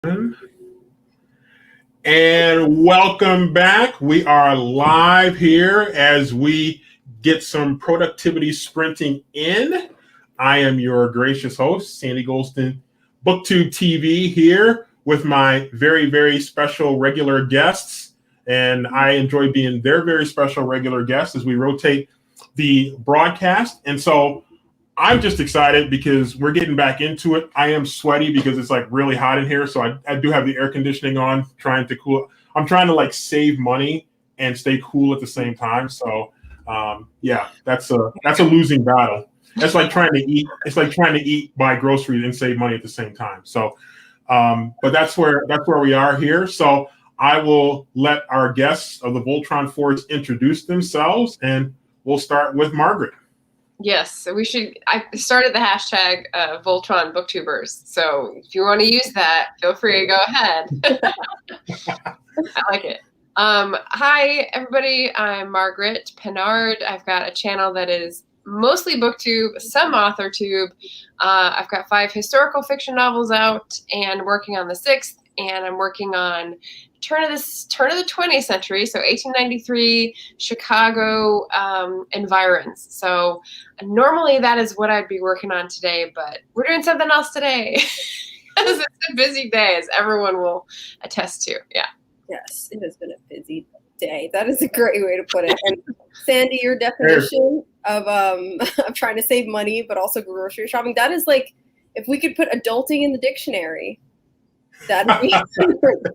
And welcome back. We are live here as we get some productivity sprinting in. I am your gracious host, Sandy Gholston, BookTube TV, here with my very, very special regular guests. And I enjoy being their very special regular guests as we rotate the broadcast. And so I'm just excited because we're getting back into it. I am sweaty because it's like really hot in here. So I do have the air conditioning on, trying to cool. I'm trying to like save money and stay cool at the same time. So yeah, that's a losing battle. That's like trying to eat. It's like trying to eat, buy groceries and save money at the same time. So, but that's where we are here. So I will let our guests of the Voltron Force introduce themselves, and we'll start with Margaret. Yes, so I started the hashtag Voltron Booktubers. So if you want to use that, feel free to go ahead. I like it. Hi, everybody. I'm Margaret Pinard. I've got a channel that is mostly BookTube, some AuthorTube. I've got 5 historical fiction novels out and working on the 6th. And I'm working on turn of the 20th century, so 1893 Chicago environs. So normally that is what I'd be working on today, but we're doing something else today. It's a busy day, as everyone will attest to. Yeah. Yes, it has been a busy day. That is a great way to put it. And Sandy, your definition of trying to save money but also grocery shopping, that is like if we could put adulting in the dictionary. That'd be right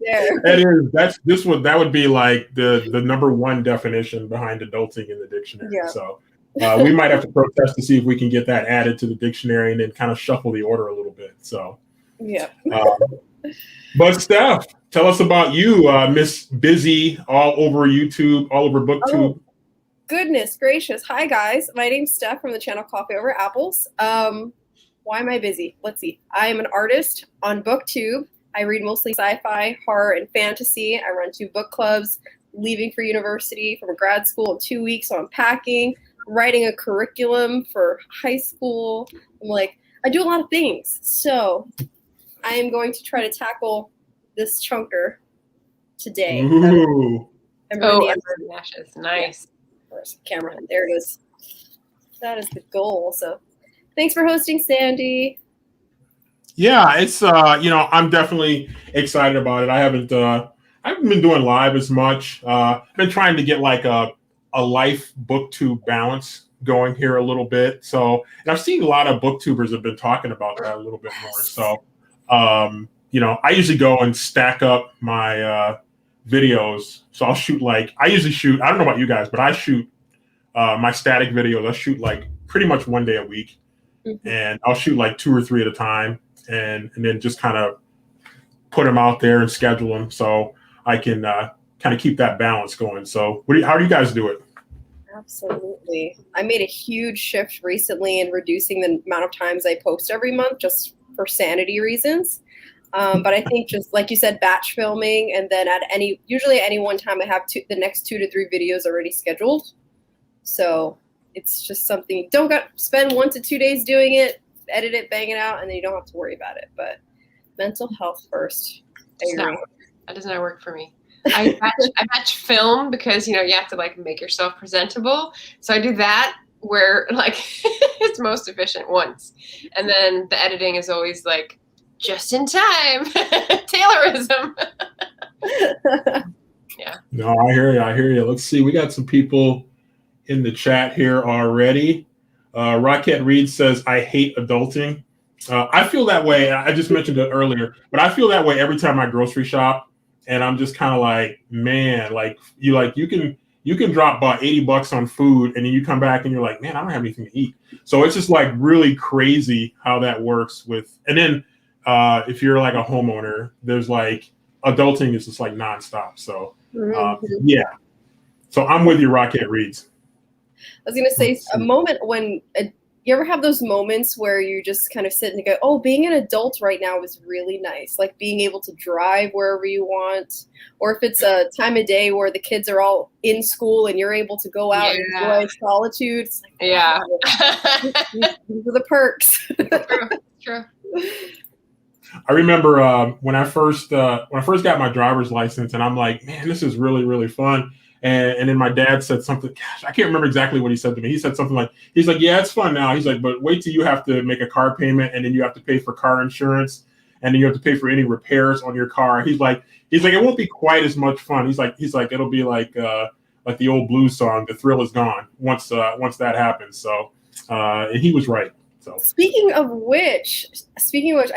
there. That would be like the number one definition behind adulting in the dictionary. Yeah. So we might have to protest to see if we can get that added to the dictionary and then kind of shuffle the order a little bit. So yeah. But Steff, tell us about you, Miss Busy, all over YouTube, all over BookTube. Oh, goodness gracious! Hi guys, my name's Steff from the channel Coffee Over Apples. Why am I busy? Let's see. I am an artist on BookTube. I read mostly sci-fi, horror, and fantasy. I run 2 book clubs, leaving for university from grad school in 2 weeks, so I'm packing, writing a curriculum for high school. I do a lot of things. So I am going to try to tackle this chunker today. Ooh. Ashes. Nice. Yeah. Where's the camera? There it is. That is the goal. So thanks for hosting, Sandy. Yeah, it's I'm definitely excited about it. I haven't been doing live as much. I've been trying to get like a life BookTube balance going here a little bit. So, and I've seen a lot of BookTubers have been talking about that a little bit more. So, I usually go and stack up my videos. So I usually shoot. I don't know about you guys, but I shoot my static videos. I shoot like pretty much one day a week, and I'll shoot like 2 or 3 at a time. And then just kind of put them out there and schedule them so I can kind of keep that balance going. So how do you guys do it? Absolutely. I made a huge shift recently in reducing the amount of times I post every month just for sanity reasons. But I think just like you said, batch filming, and then usually at any one time I have the next 2 to 3 videos already scheduled. So it's just something, don't spend 1 to 2 days doing it, edit it, bang it out, and then you don't have to worry about it. But mental health first. I agree. That does not work for me. I batch film because you have to like make yourself presentable. So I do that where like it's most efficient once, and then the editing is always like just in time. Taylorism. Yeah. No, I hear you. Let's see. We got some people in the chat here already. Rocket Reed says, I hate adulting. I feel that way. I just mentioned it earlier, but I feel that way every time I grocery shop, and I'm just kind of like, man, you can drop about $80 on food, and then you come back and you're like, man, I don't have anything to eat. So it's just like really crazy how that works and then if you're like a homeowner, there's like adulting is just like nonstop. So yeah. So I'm with you, Rocket Reeds. I was going to say a moment when you ever have those moments where you just kind of sit and go, oh, being an adult right now is really nice. Like being able to drive wherever you want, or if it's a time of day where the kids are all in school and you're able to go out and enjoy solitude. It's like, yeah. These are the perks. True. I remember when I first got my driver's license, and I'm like, man, this is really, really fun. And then my dad said something. Gosh, I can't remember exactly what he said to me. He said something like, he's like, yeah, it's fun now. He's like, but wait till you have to make a car payment, and then you have to pay for car insurance, and then you have to pay for any repairs on your car. He's like, it won't be quite as much fun. He's like, it'll be like the old blues song, "The Thrill Is Gone" once that happens. So, and he was right. So Speaking of which, I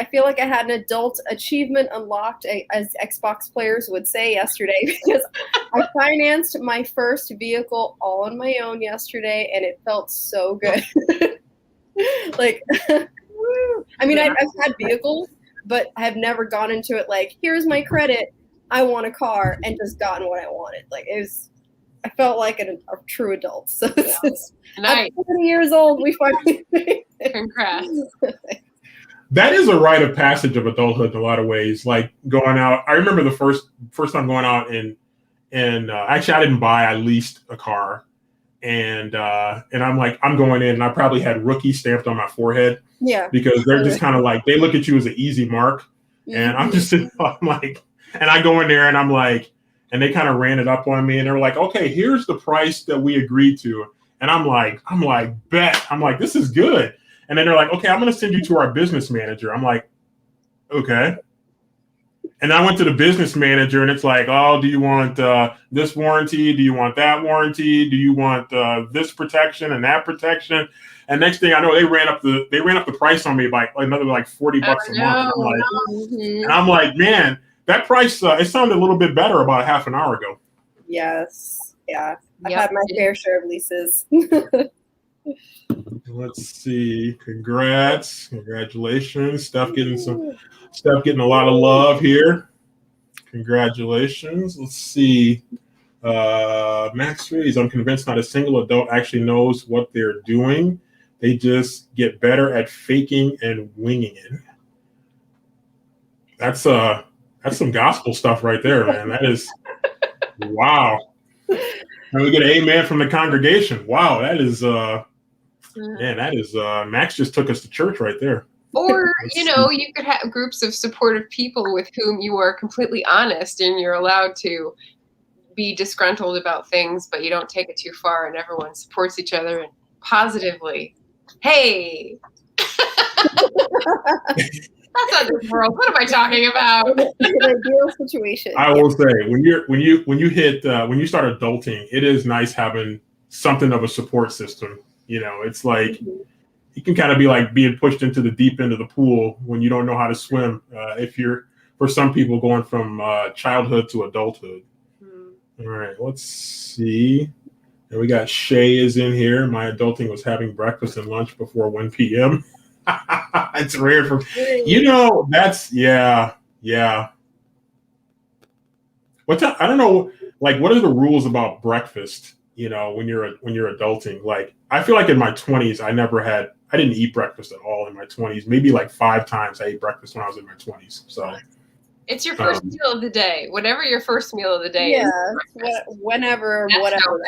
feel like I had an adult achievement unlocked, as Xbox players would say, yesterday, because I financed my first vehicle all on my own yesterday, and it felt so good. Like, I mean, I've had vehicles, but I have never gone into it like, here's my credit, I want a car, and just gotten what I wanted. Like, I felt like a true adult. So it's Nice. I'm 20 years old. We finally made it. Congrats. that is a rite of passage of adulthood in a lot of ways. Like going out, I remember the first time going out and actually I didn't buy, I leased a car, and I'm like, I'm going in, and I probably had rookie stamped on my forehead. Yeah. Because they're just kind of like, they look at you as an easy mark, and I'm just sitting, I'm like, and I go in there and I'm like, and they kind of ran it up on me, and they're like, okay, here's the price that we agreed to. And I'm like, bet. I'm like, this is good. And then they're like, okay, I'm going to send you to our business manager. I'm like, okay. And I went to the business manager, and it's like, oh, do you want this warranty? Do you want that warranty? Do you want this protection and that protection? And next thing I know, they ran up the price on me by another like $40 a month. And I'm like, man, that price, it sounded a little bit better about half an hour ago. Yes. Yeah. I've Yep. had my fair share of leases. Let's see. Congratulations. Steff getting a lot of love here. Congratulations. Let's see. Max Rees, I'm convinced not a single adult actually knows what they're doing. They just get better at faking and winging it. That's some gospel stuff right there, man. That is, wow. And we get an amen from the congregation. Wow, that is, man, that is, Max just took us to church right there. Or, you could have groups of supportive people with whom you are completely honest, and you're allowed to be disgruntled about things, but you don't take it too far, and everyone supports each other and positively. Hey! That's not this world. What am I talking about? An ideal situation. I will say, when you start adulting, it is nice having something of a support system. It's like you can kind of be like being pushed into the deep end of the pool when you don't know how to swim. If you're, for some people, going from childhood to adulthood. All right, let's see. And we got Shay is in here. My adulting was having breakfast and lunch before 1 p.m. It's rare for that's yeah. I don't know, like, what are the rules about breakfast, when you're adulting? Like, I feel like in my 20s I didn't eat breakfast at all in my 20s. Maybe like 5 times I ate breakfast when I was in my 20s. So it's your first meal of the day. Whatever your first meal of the day is. Whenever, That's whatever.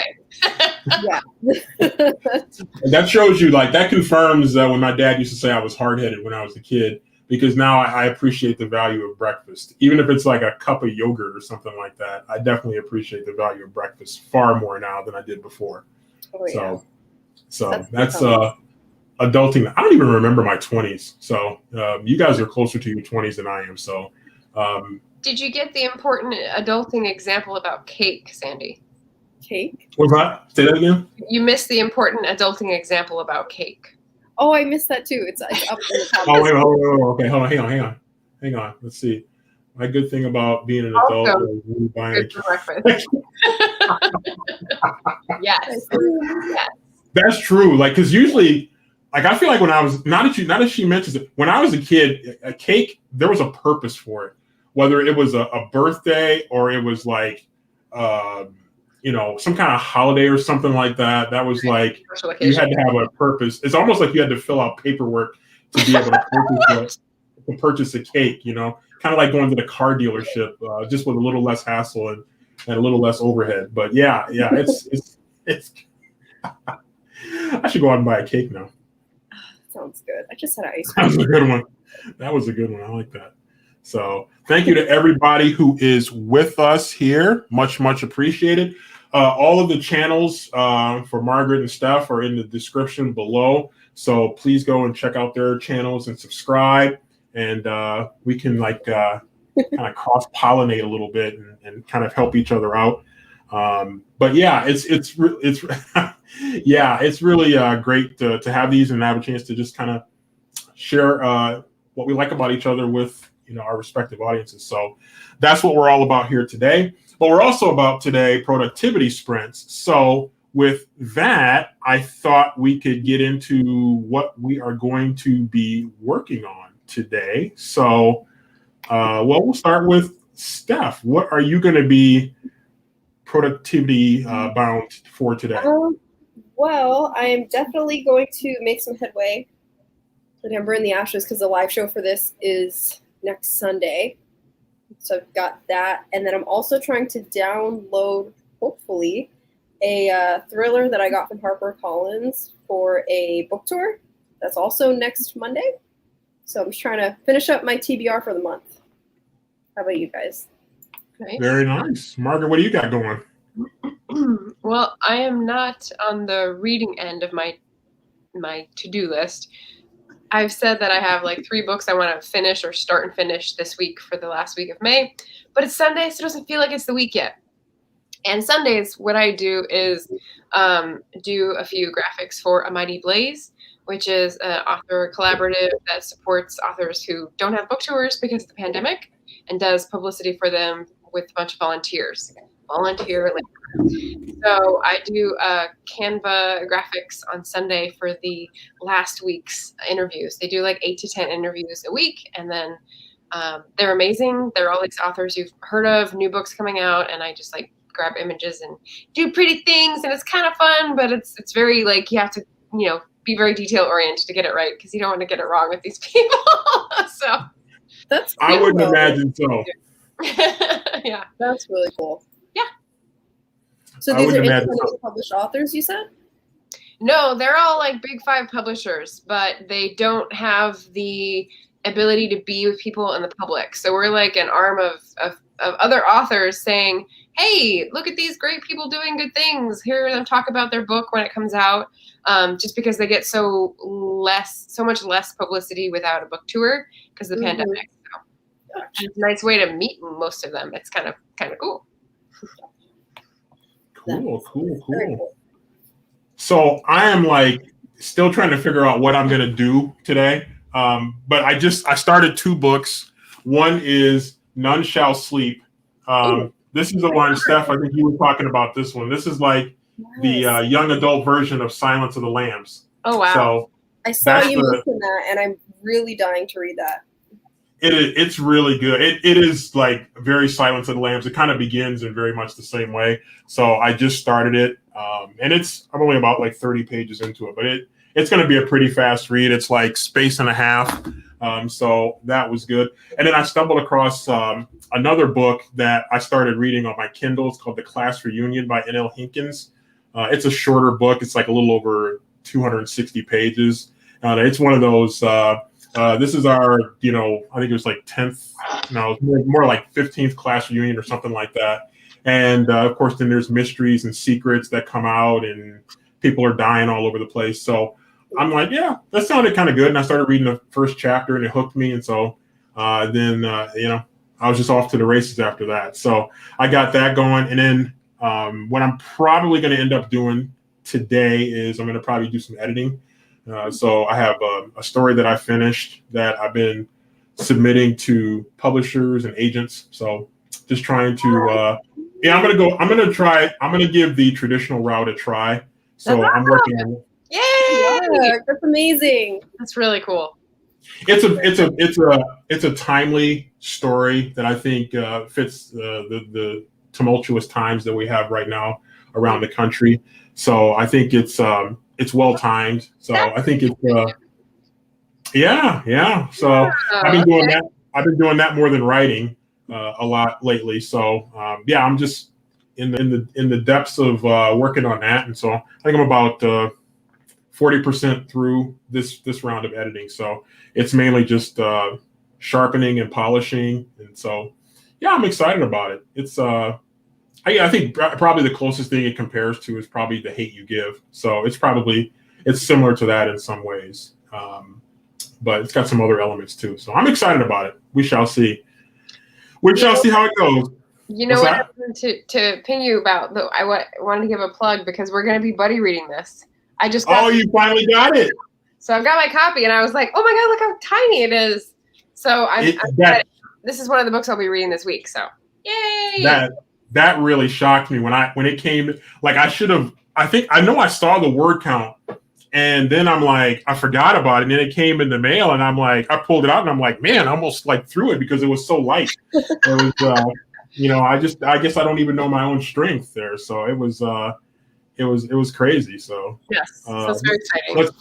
Yeah. And that shows you, like, that confirms when my dad used to say I was hard-headed when I was a kid, because now I appreciate the value of breakfast. Even if it's like a cup of yogurt or something like that, I definitely appreciate the value of breakfast far more now than I did before. Oh, yeah. So that's adulting. I don't even remember my 20s. So you guys are closer to your 20s than I am. So did you get the important adulting example about cake, Sandy? Cake? What's that? Say that again? You missed the important adulting example about cake. Oh, I missed that too. It's up in the comments. Oh, wait, okay, hold on, hang on. Let's see. My good thing about being an adult is really buying breakfast. Yes. That's true. Like, because usually, like, I feel like when I was, not that she mentions it, when I was a kid, a cake, there was a purpose for it. Whether it was a birthday or it was like, some kind of holiday or something like that. That was like, you had to have a purpose. It's almost like you had to fill out paperwork to be able to purchase a cake, kind of like going to the car dealership, just with a little less hassle and a little less overhead. But yeah, it's I should go out and buy a cake now. Sounds good. I just had ice cream. That was a good one. That was a good one. I like that. So thank you to everybody who is with us here. Much, much appreciated. All of the channels for Margaret and Steff are in the description below. So please go and check out their channels and subscribe. And we can like kind of cross-pollinate a little bit and kind of help each other out. But yeah, it's yeah, it's really great to have these and have a chance to just kind of share what we like about each other with our respective audiences. So that's what we're all about here today. But we're also about today productivity sprints. So with that, I thought we could get into what we are going to be working on today. So we'll start with Steff. What are you going to be productivity bound for today? Well, I am definitely going to make some headway. Remember in the Ashes, because the live show for this is next Sunday. So I've got that. And then I'm also trying to download, hopefully, a thriller that I got from HarperCollins for a book tour. That's also next Monday. So I'm just trying to finish up my TBR for the month. How about you guys? Nice. Very nice. Margaret, what do you got going? Well, I am not on the reading end of my to-do list. I've said that I have like 3 books I want to finish or start and finish this week for the last week of May, but it's Sunday, so it doesn't feel like it's the week yet. And Sundays, what I do is do a few graphics for A Mighty Blaze, which is an author collaborative that supports authors who don't have book tours because of the pandemic and does publicity for them with a bunch of volunteers. So I do Canva graphics on Sunday for the last week's interviews. They do like 8 to 10 interviews a week, and then they're amazing. They're all these authors you've heard of, new books coming out, and I just like grab images and do pretty things, and it's kind of fun, but it's very like you have to be very detail oriented to get it right because you don't want to get it wrong with these people. So that's cool. I wouldn't imagine so. Yeah, that's really cool. Yeah. So these are independently published authors, you said? No, they're all like big 5 publishers, but they don't have the ability to be with people in the public. So we're like an arm of other authors saying, hey, look at these great people doing good things. Hear them talk about their book when it comes out, just because they get so much less publicity without a book tour because of the pandemic. So it's a nice way to meet most of them. It's kind of cool. Cool. So I am like still trying to figure out what I'm going to do today. But I started 2 books. One is None Shall Sleep. This is the one, Steff, I think you were talking about this one. This is like the young adult version of Silence of the Lambs. Oh, wow. So I saw you mention that, and I'm really dying to read that. It's really good. It is like very Silence of the Lambs. It kind of begins in very much the same way. So I just started it, and I'm only about like 30 pages into it, but it's going to be a pretty fast read. It's like space and a half. So that was good. And then I stumbled across another book that I started reading on my Kindle. It's called The Class Reunion by N.L. Hinkins. It's a shorter book. It's like a little over 260 pages. It's one of those, this is our, I think it was like 10th, more like 15th class reunion or something like that. And of course, then there's mysteries and secrets that come out and people are dying all over the place. So I'm like, yeah, that sounded kind of good. And I started reading the first chapter and it hooked me. And so then I was just off to the races after that. So I got that going. And then what I'm probably going to end up doing today is I'm going to probably do some editing. So I have a story that I finished that I've been submitting to publishers and agents. So just trying to, I'm going to give the traditional route a try. So I'm working on it. Yay! That's amazing. That's really cool. It's a timely story that I think fits the tumultuous times that we have right now around the country. So I think it's well timed. So I think it's yeah. So I've been doing that. I've been doing that more than writing a lot lately. So I'm just in the depths of working on that. And so I think I'm about 40% through this round of editing. So it's mainly just sharpening and polishing. And so, yeah, I'm excited about it. It's I think probably the closest thing it compares to is probably The Hate You Give. So it's similar to that in some ways. But it's got some other elements too. So I'm excited about it. We shall see. We shall see how it goes. You know what? To ping you about, though, I wanted to give a plug because we're going to be buddy reading this. You finally got it. So I've got my copy, and I was like, oh my God, look how tiny it is. So this is one of the books I'll be reading this week. So yay! That really shocked me when it came. Like I know I saw the word count, and then I'm like, I forgot about it. And then it came in the mail, and I'm like, I pulled it out, and I'm like, man, I almost like threw it because it was so light. It was, I guess I don't even know my own strength there. So it was crazy. So yes, so it's very exciting. Let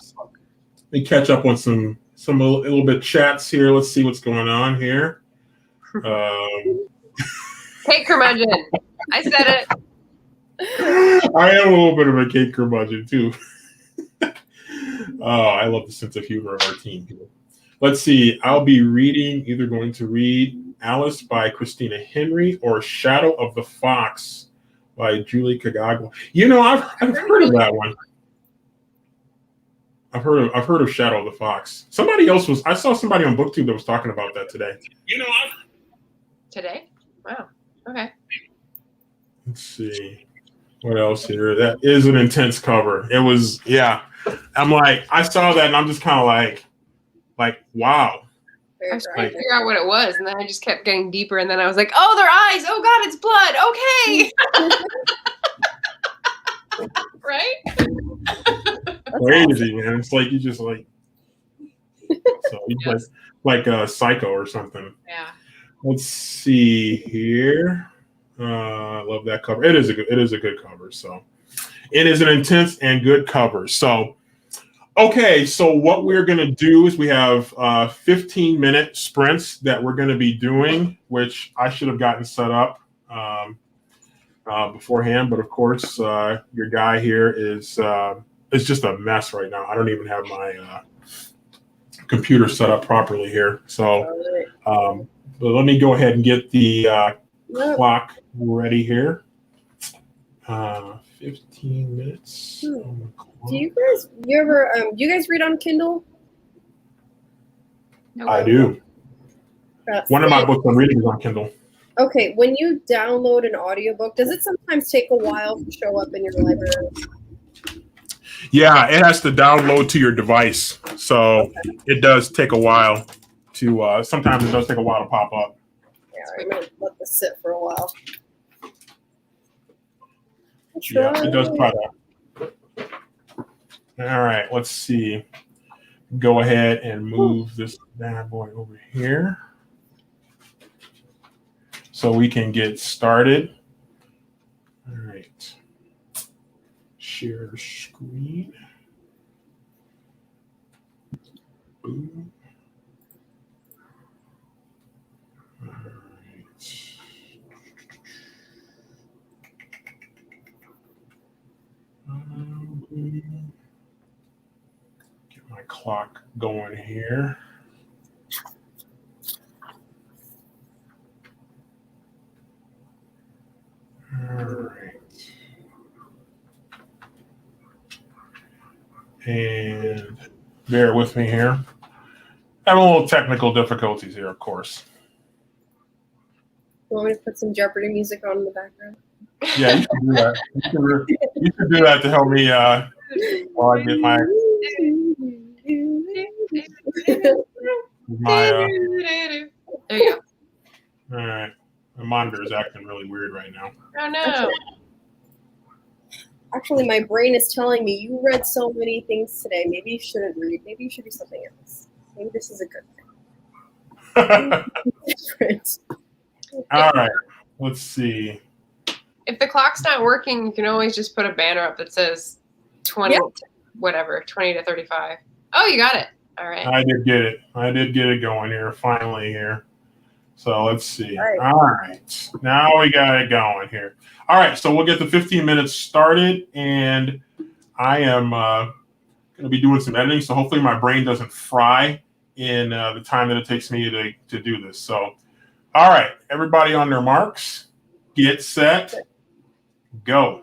me catch up on some a little bit chats here. Let's see what's going on here. Cake curmudgeon. I said it. I am a little bit of a cake curmudgeon too. Oh, I love the sense of humor of our team here. Let's see. I'll be either going to read Alice by Christina Henry or Shadow of the Fox by Julie Kagagwa. I've heard of that one. I've heard of Shadow of the Fox. I saw somebody on BookTube that was talking about that today. Today? Wow. Okay. Let's see. What else here? That is an intense cover. It was, yeah. I'm like, I saw that and I'm just kind of like, wow. I was trying to figure out what it was, and then I just kept getting deeper, and then I was like, oh, their eyes. Oh, God, it's blood. Okay. Right? Crazy, man. It's like you just like, so you yes. like a Psycho or something. Yeah. Let's see here. I love that cover. It is a good cover. So it is an intense and good cover. So okay, so what we're gonna do is we have 15-minute sprints that we're gonna be doing, which I should have gotten set up beforehand, but of course your guy here is just a mess right now. I don't even have my computer set up properly here. So but let me go ahead and get the clock ready here. 15 minutes. Do you guys read on Kindle? No, I do. One of my books I'm reading is on Kindle. Okay, when you download an audiobook, does it sometimes take a while to show up in your library? Yeah, it has to download to your device. So it does take a while to, sometimes it does take a while to pop up. Yeah, I might let this sit for a while. Yeah, it does try to. All right, let's see. Go ahead and move this bad boy over here so we can get started. All right. Share screen. Boom. All right. Get my clock going here. All right. And bear with me here. Having a little technical difficulties here, of course. You want me to put some Jeopardy music on in the background? Yeah, you can do that. You can do that to help me while I get my there you go. All right. My monitor is acting really weird right now. Oh no. Actually, my brain is telling me you read so many things today. Maybe you shouldn't read. Maybe you should do something else. Maybe this is a good thing. All right. Let's see. If the clock's not working, you can always just put a banner up that says 20 to 35. Oh, you got it. All right. I did get it going here, finally here. So let's see. All right. Now we got it going here. All right. So we'll get the 15 minutes started, and I am going going to be doing some editing, so hopefully my brain doesn't fry in the time that it takes me to do this. So, all right, everybody on their marks, get set, go.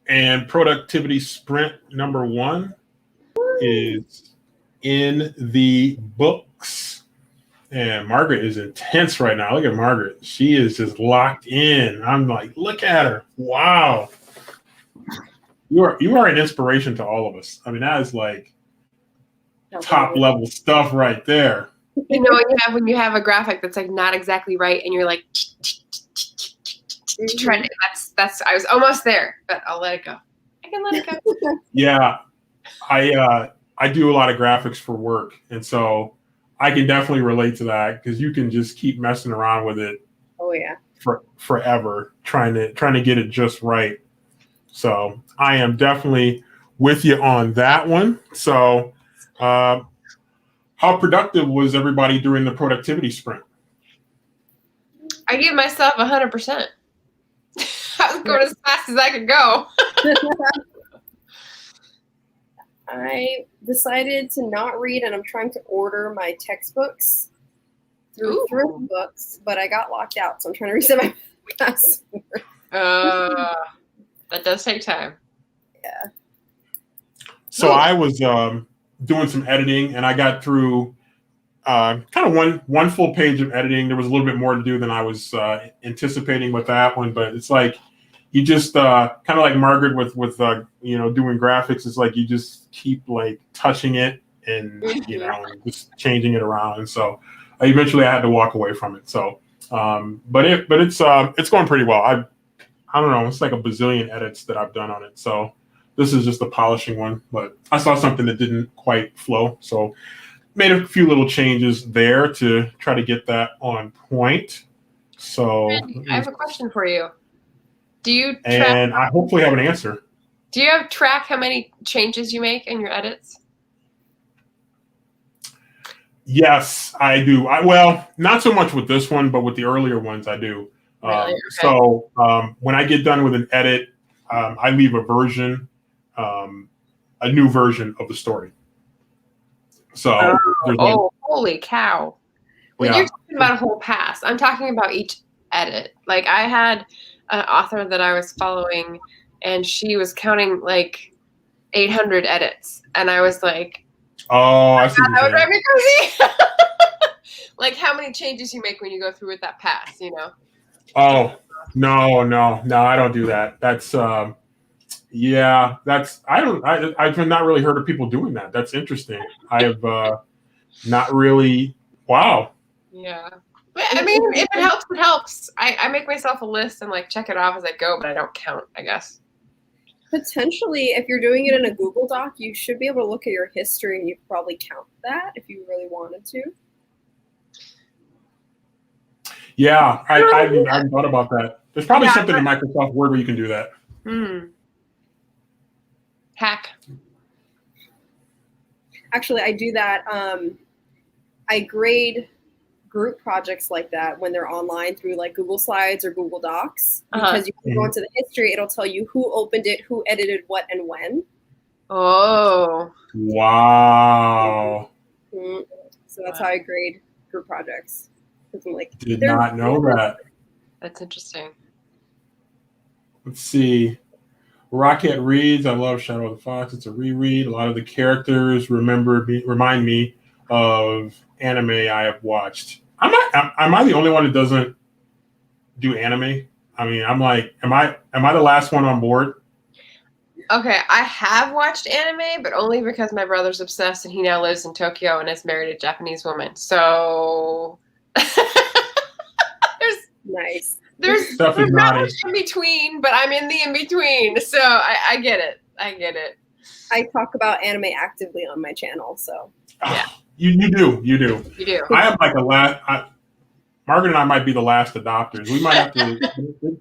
And productivity sprint number 1 is in the books. And Margaret is intense right now. Look at Margaret. She is just locked in. I'm like, look at her. Wow. You are an inspiration to all of us. I mean, that is like top level stuff right there. You know, when you have a graphic that's like not exactly right, and you're like trying to. That's. I was almost there, but I'll let it go. I can let it go. Yeah, I do a lot of graphics for work, and so I can definitely relate to that because you can just keep messing around with it. Oh yeah. Forever trying to get it just right. So I am definitely with you on that one. So, how productive was everybody during the productivity sprint? I give myself 100%. I was going as fast as I could go. I decided to not read, and I'm trying to order my textbooks through thrift books, but I got locked out, so I'm trying to reset my password. That does take time. Yeah. So I was doing some editing, and I got through kind of one full page of editing. There was a little bit more to do than I was anticipating with that one, but it's like you just kind of like Margaret with doing graphics. It's like you just keep like touching it and just changing it around. And so eventually I had to walk away from it. So, but it's going pretty well. I don't know. It's like a bazillion edits that I've done on it. So this is just the polishing one, but I saw something that didn't quite flow. So made a few little changes there to try to get that on point. So I have a question for you. Do you track, and I hopefully have an answer. Do you have track how many changes you make in your edits? Yes, I do. Well, not so much with this one, but with the earlier ones, I do. Really? Okay. So when I get done with an edit, I leave a new version of the story. So holy cow. When you're talking about a whole pass, I'm talking about each edit. Like I had an author that I was following, and she was counting like 800 edits. And I was like, oh, I see. That would drive me crazy. Like how many changes you make when you go through with that pass, you know? Oh, no, I don't do that. That's I've not really heard of people doing that. That's interesting. I have not really. Wow. Yeah. But, I mean, if it helps, it helps. I make myself a list and like check it off as I go, but I don't count, I guess. Potentially, if you're doing it in a Google Doc, you should be able to look at your history and you could probably count that if you really wanted to. Yeah, I hadn't thought about that. There's probably something in Microsoft Word where you can do that. Hack. Actually, I do that. I grade group projects like that when they're online through like Google Slides or Google Docs, because you can go into the history. It'll tell you who opened it, who edited what, and when. Oh. Wow. So that's how I grade group projects. I'm like, did not know that. That's interesting. Let's see. Rocket reads. I love Shadow of the Fox. It's a reread. A lot of the characters remind me of anime I have watched. Am I the only one that doesn't do anime? I mean, I'm like, am I the last one on board? Okay, I have watched anime, but only because my brother's obsessed and he now lives in Tokyo and is married a Japanese woman. So there's not much in between, but I'm in the in between. So I get it. I talk about anime actively on my channel, so yeah. You do. I am like Margaret and I might be the last adopters.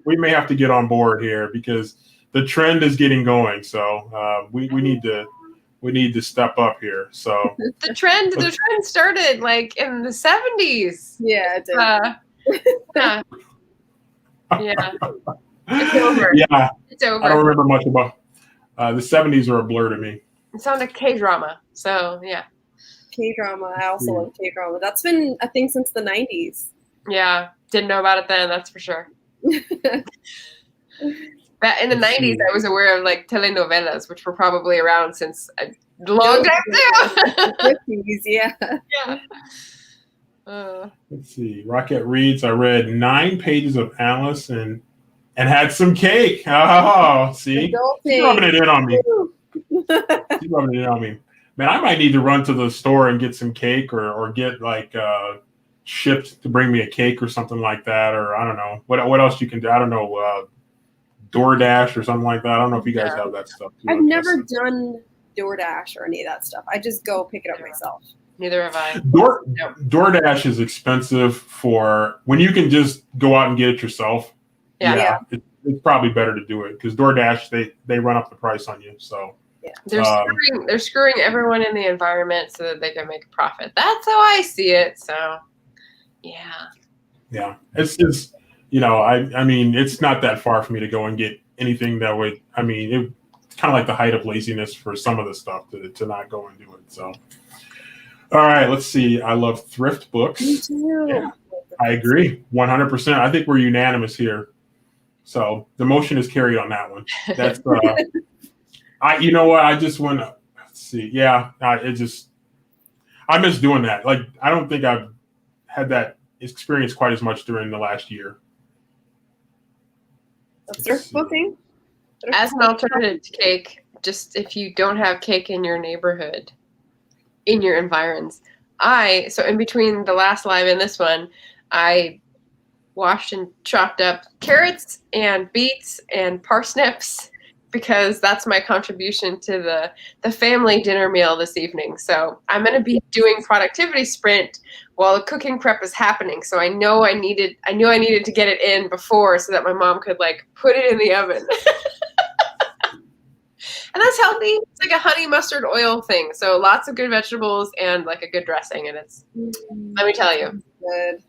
We may have to get on board here because the trend is getting going. So we need to step up here. So the trend started like in the 70s. Yeah, it did. Yeah. It's over. Yeah. It's over. I don't remember much about the 70s are a blur to me. It sounded like K-drama. So yeah. K-drama. I also love K-drama. That's been a thing since the 90s. Yeah. Didn't know about it then, that's for sure. That in the Let's 90s, see. I was aware of like telenovelas, which were probably around since a long time too. 50s, yeah. Yeah. Let's see. Rocket reads, I read 9 pages of Alice and had some cake. Oh, see? She's rubbing it in on me. She's rubbing it in on me. Man, I might need to run to the store and get some cake or get like shipped to bring me a cake or something like that. Or I don't know. What else you can do? I don't know. DoorDash or something like that. I don't know if you guys have that stuff too. I've never done DoorDash or any of that stuff. I just go pick it up myself. Neither have I. DoorDash is expensive for when you can just go out and get it yourself. Yeah. It's probably better to do it because DoorDash they run up the price on you. So they're screwing everyone in the environment so that they can make a profit. That's how I see it. So yeah, it's just I mean it's not that far for me to go and get anything that would. I mean it's kind of like the height of laziness for some of the stuff to not go and do it. So. All right, let's see. I love thrift books. Me too. Yeah, I agree, 100%. I think we're unanimous here. So the motion is carried on that one. That's you know what? I just want to see. Yeah, I miss doing that. Like I don't think I've had that experience quite as much during the last year. Thrift booking? As an alternative to cake, just if you don't have cake in your neighborhood, in your environs, so in between the last live and this one, I washed and chopped up carrots and beets and parsnips because that's my contribution to the family dinner meal this evening. So I'm going to be doing productivity sprint while the cooking prep is happening. So I knew I needed to get it in before so that my mom could like put it in the oven. And that's healthy. It's like a honey mustard oil thing. So lots of good vegetables and like a good dressing. And it's, let me tell you. Good.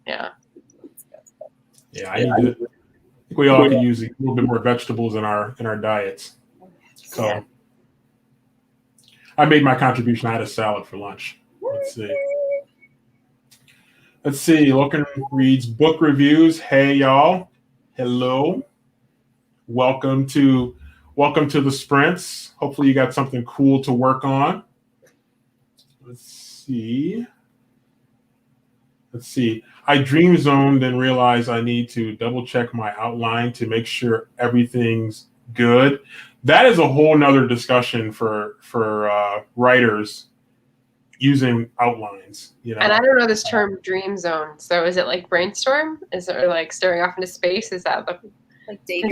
Yeah. Yeah, I think we all can use a little bit more vegetables in our diets. So I made my contribution. I had a salad for lunch. Let's see. Logan reads book reviews. Hey y'all. Hello. Welcome to the sprints. Hopefully you got something cool to work on. Let's see. I dream zoned and realized I need to double check my outline to make sure everything's good. That is a whole nother discussion for writers using outlines. And I don't know this term dream zone. So is it like brainstorm? Is it like staring off into space? Is that like daydream?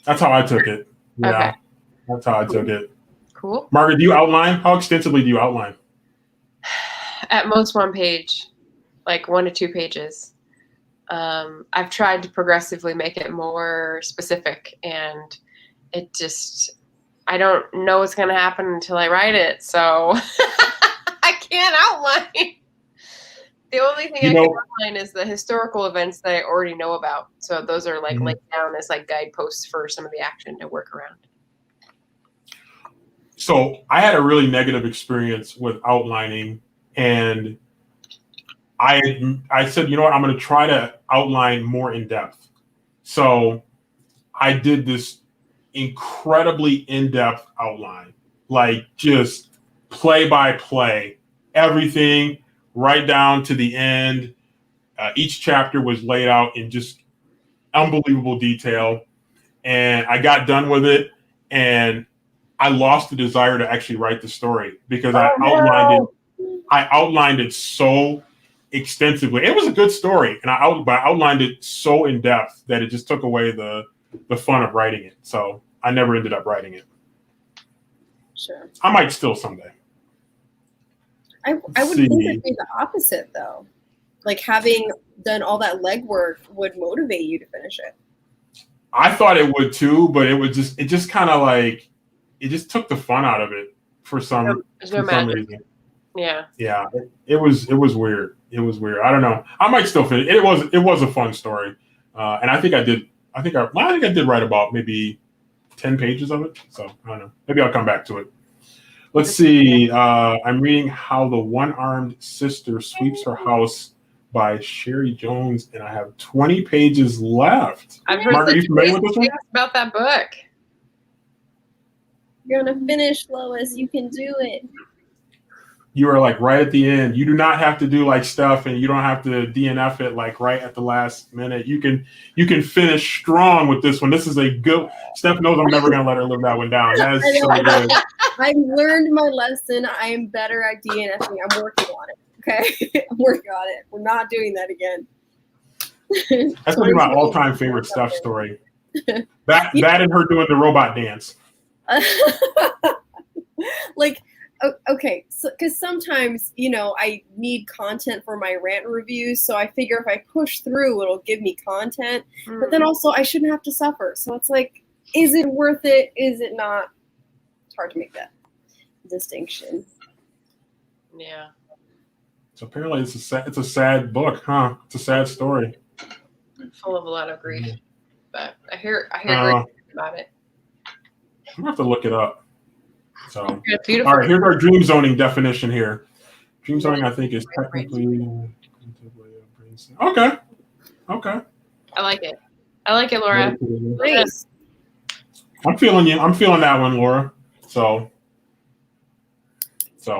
That's how I took it. Yeah, okay. That's how I took it. Cool. Margaret, do you outline? How extensively do you outline? At most 1 page, like 1 to 2 pages. I've tried to progressively make it more specific, and it just, I don't know what's going to happen until I write it. So I can't outline. The only thing I can outline is the historical events that I already know about. So those are like laid down as like guideposts for some of the action to work around. So I had a really negative experience with outlining, and I said, you know what, I'm going to try to outline more in depth. So I did this incredibly in-depth outline, like just play by play, everything right down to the end. Each chapter was laid out in just unbelievable detail. And I got done with it, and I lost the desire to actually write the story because I outlined it so extensively. It was a good story, and I outlined it so in depth that it just took away the fun of writing it. So I never ended up writing it. Sure. I might still someday. I would think it'd be the opposite, though. Like having done all that legwork would motivate you to finish it. I thought it would too, but it just kind of like, it just took the fun out of it for some reason. Yeah. Yeah. It was weird. It was weird. I don't know. I might still finish. It was a fun story. And I think I did write about maybe 10 pages of it. So I don't know. Maybe I'll come back to it. Let's see. I'm reading How the One-Armed Sister Sweeps Her House by Sherry Jones, and I have 20 pages left. I've heard Mark, are you familiar with this one? about that book. You're gonna finish, Lois. You can do it. You are like right at the end. You do not have to do like stuff, and you don't have to DNF it like right at the last minute. You can finish strong with this one. This is a good. Steff knows I'm never gonna let her live that one down. That is so good. I've learned my lesson. I am better at DNFing. I'm working on it. Okay, I'm working on it. We're not doing that again. That's gonna be my all-time favorite Steff story. That and her doing the robot dance. Like, okay, so because sometimes I need content for my rant reviews, so I figure if I push through, it'll give me content. But then also, I shouldn't have to suffer. So it's like, is it worth it? Is it not? It's hard to make that distinction. Yeah. So apparently, it's a sad book, huh? It's a sad story. Full of a lot of grief, but I hear great things about it. I'm gonna have to look it up. So, beautiful. all right, here's our dream zoning definition here. Dream zoning, I think, is technically okay. I like it. I like it, Laura. Nice. I'm feeling you. I'm feeling that one, Laura. So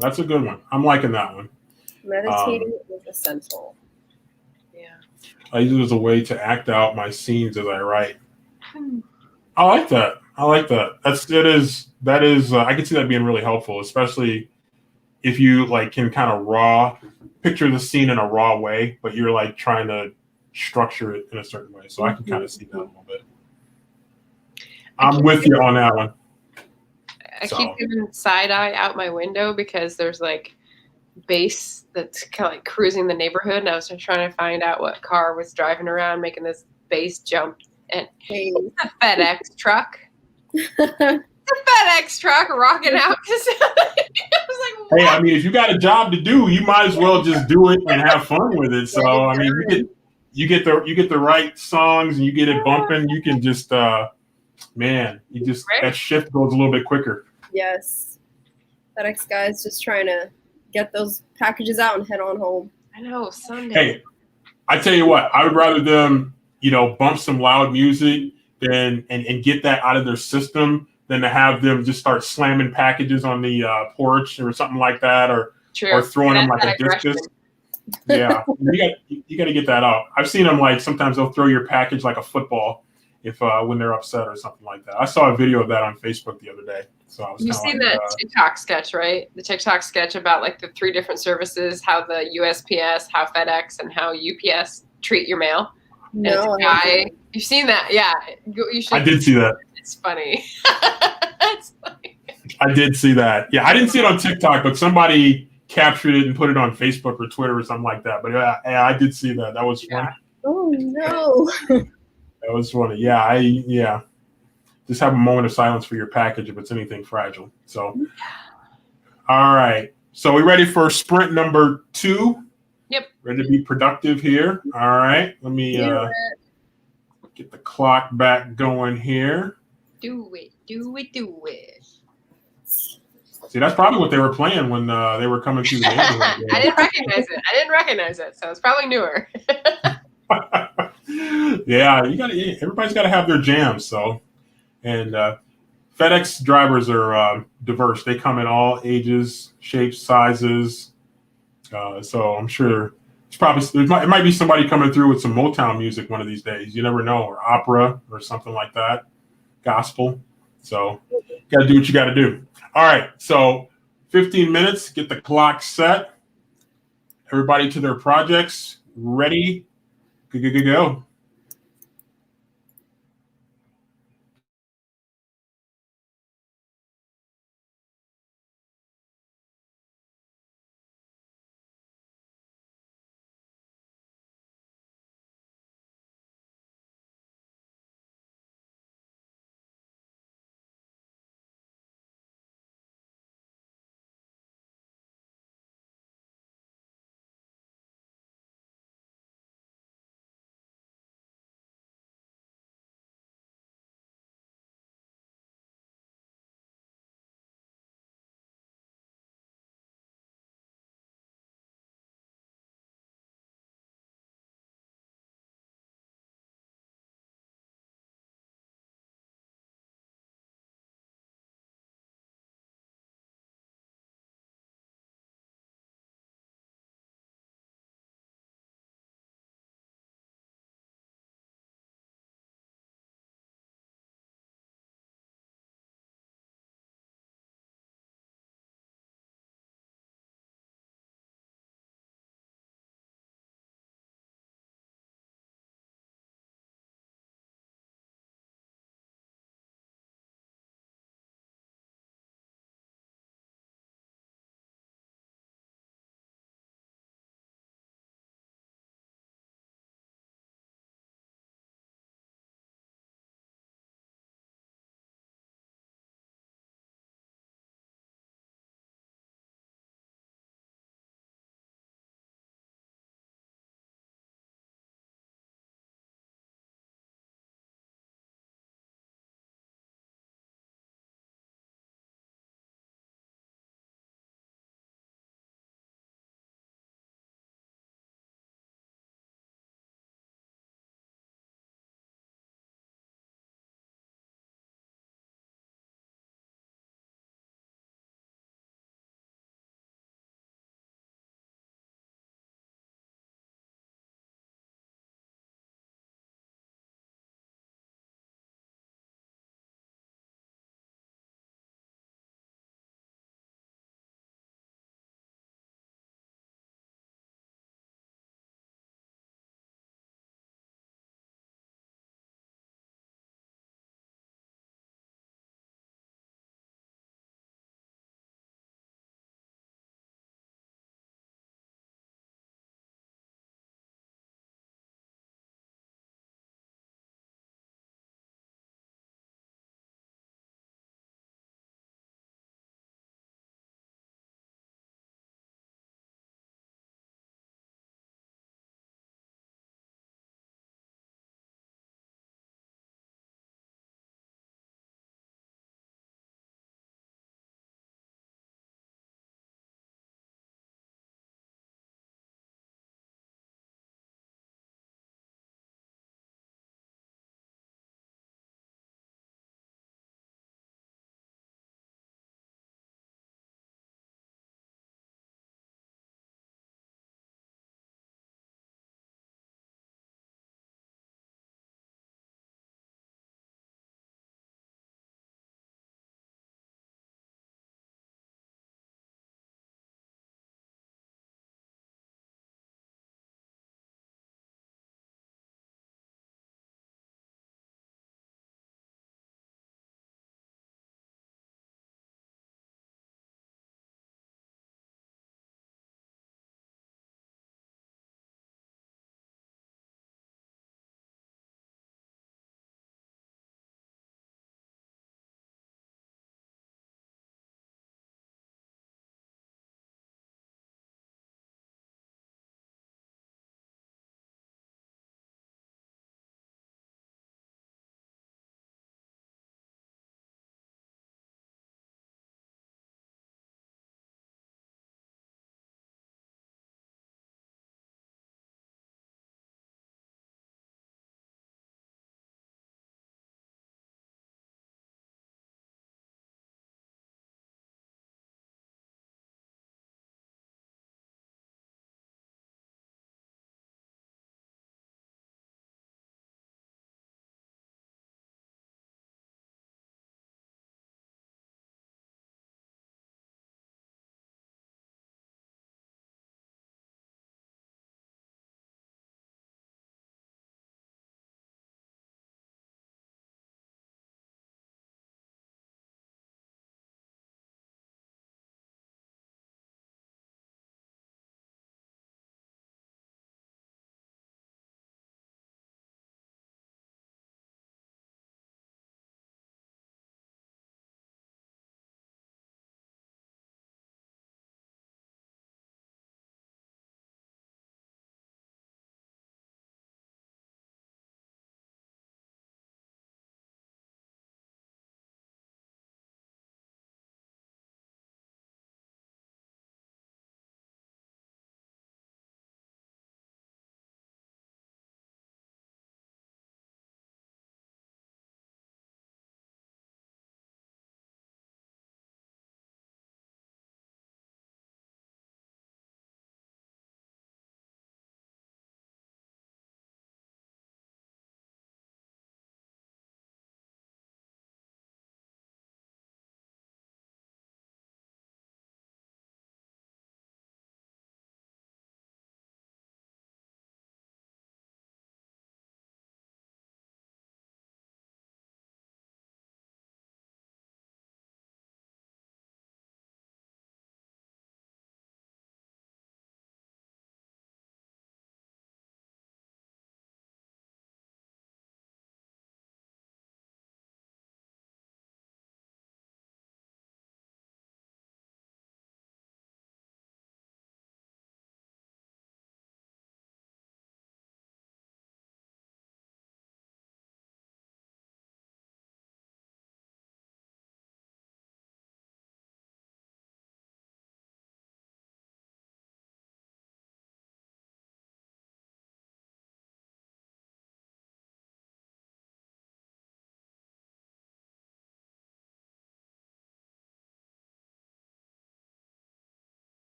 that's a good one. I'm liking that one. Meditating is essential. Yeah. I use it as a way to act out my scenes as I write. I like that. That is. I can see that being really helpful, especially if you like can kind of picture the scene in a raw way, but you're like trying to structure it in a certain way. So I can kind of see that a little bit. I'm with you on that one. I keep giving side eye out my window because there's like bass that's kind of like cruising the neighborhood, and I was just trying to find out what car was driving around making this bass jump. And it's a FedEx truck. The FedEx truck rocking out. I was like, what? Hey, I mean, if you got a job to do, you might as well just do it and have fun with it. So I mean, you get the right songs and you get it bumping. You can just that shift goes a little bit quicker. Yes, FedEx guy's just trying to get those packages out and head on home. I know, Sunday. Hey, I tell you what, I would rather them bump some loud music and get that out of their system than to have them just start slamming packages on the porch or something like that, or throwing them like a discus. Yeah, you got to get that out. I've seen them like sometimes they'll throw your package like a football if when they're upset or something like that. I saw a video of that on Facebook the other day. So I was You've seen that TikTok sketch, right? The TikTok sketch about like the 3 different services, how the USPS, how FedEx, and how UPS treat your mail. No, you've seen that? Yeah, you should. I did see that. It's funny. It's funny. I did see that. Yeah, I didn't see it on TikTok, but somebody captured it and put it on Facebook or Twitter or something like that. But yeah, I did see that. That was funny. Oh no. That was funny. Yeah, just have a moment of silence for your package if it's anything fragile. So, all right. So we ready for sprint number 2? Yep. Ready to be productive here. All right. Let me get the clock back going here. Do it. See, that's probably what they were playing when they were coming through the neighborhood. I didn't recognize it, so it's probably newer. Yeah, everybody's got to have their jams. So, and FedEx drivers are diverse. They come in all ages, shapes, sizes. So I'm sure it might be somebody coming through with some Motown music one of these days. You never know, or opera or something like that, gospel. So you got to do what you got to do. All right, so 15 minutes. Get the clock set. Everybody to their projects. Ready? Go.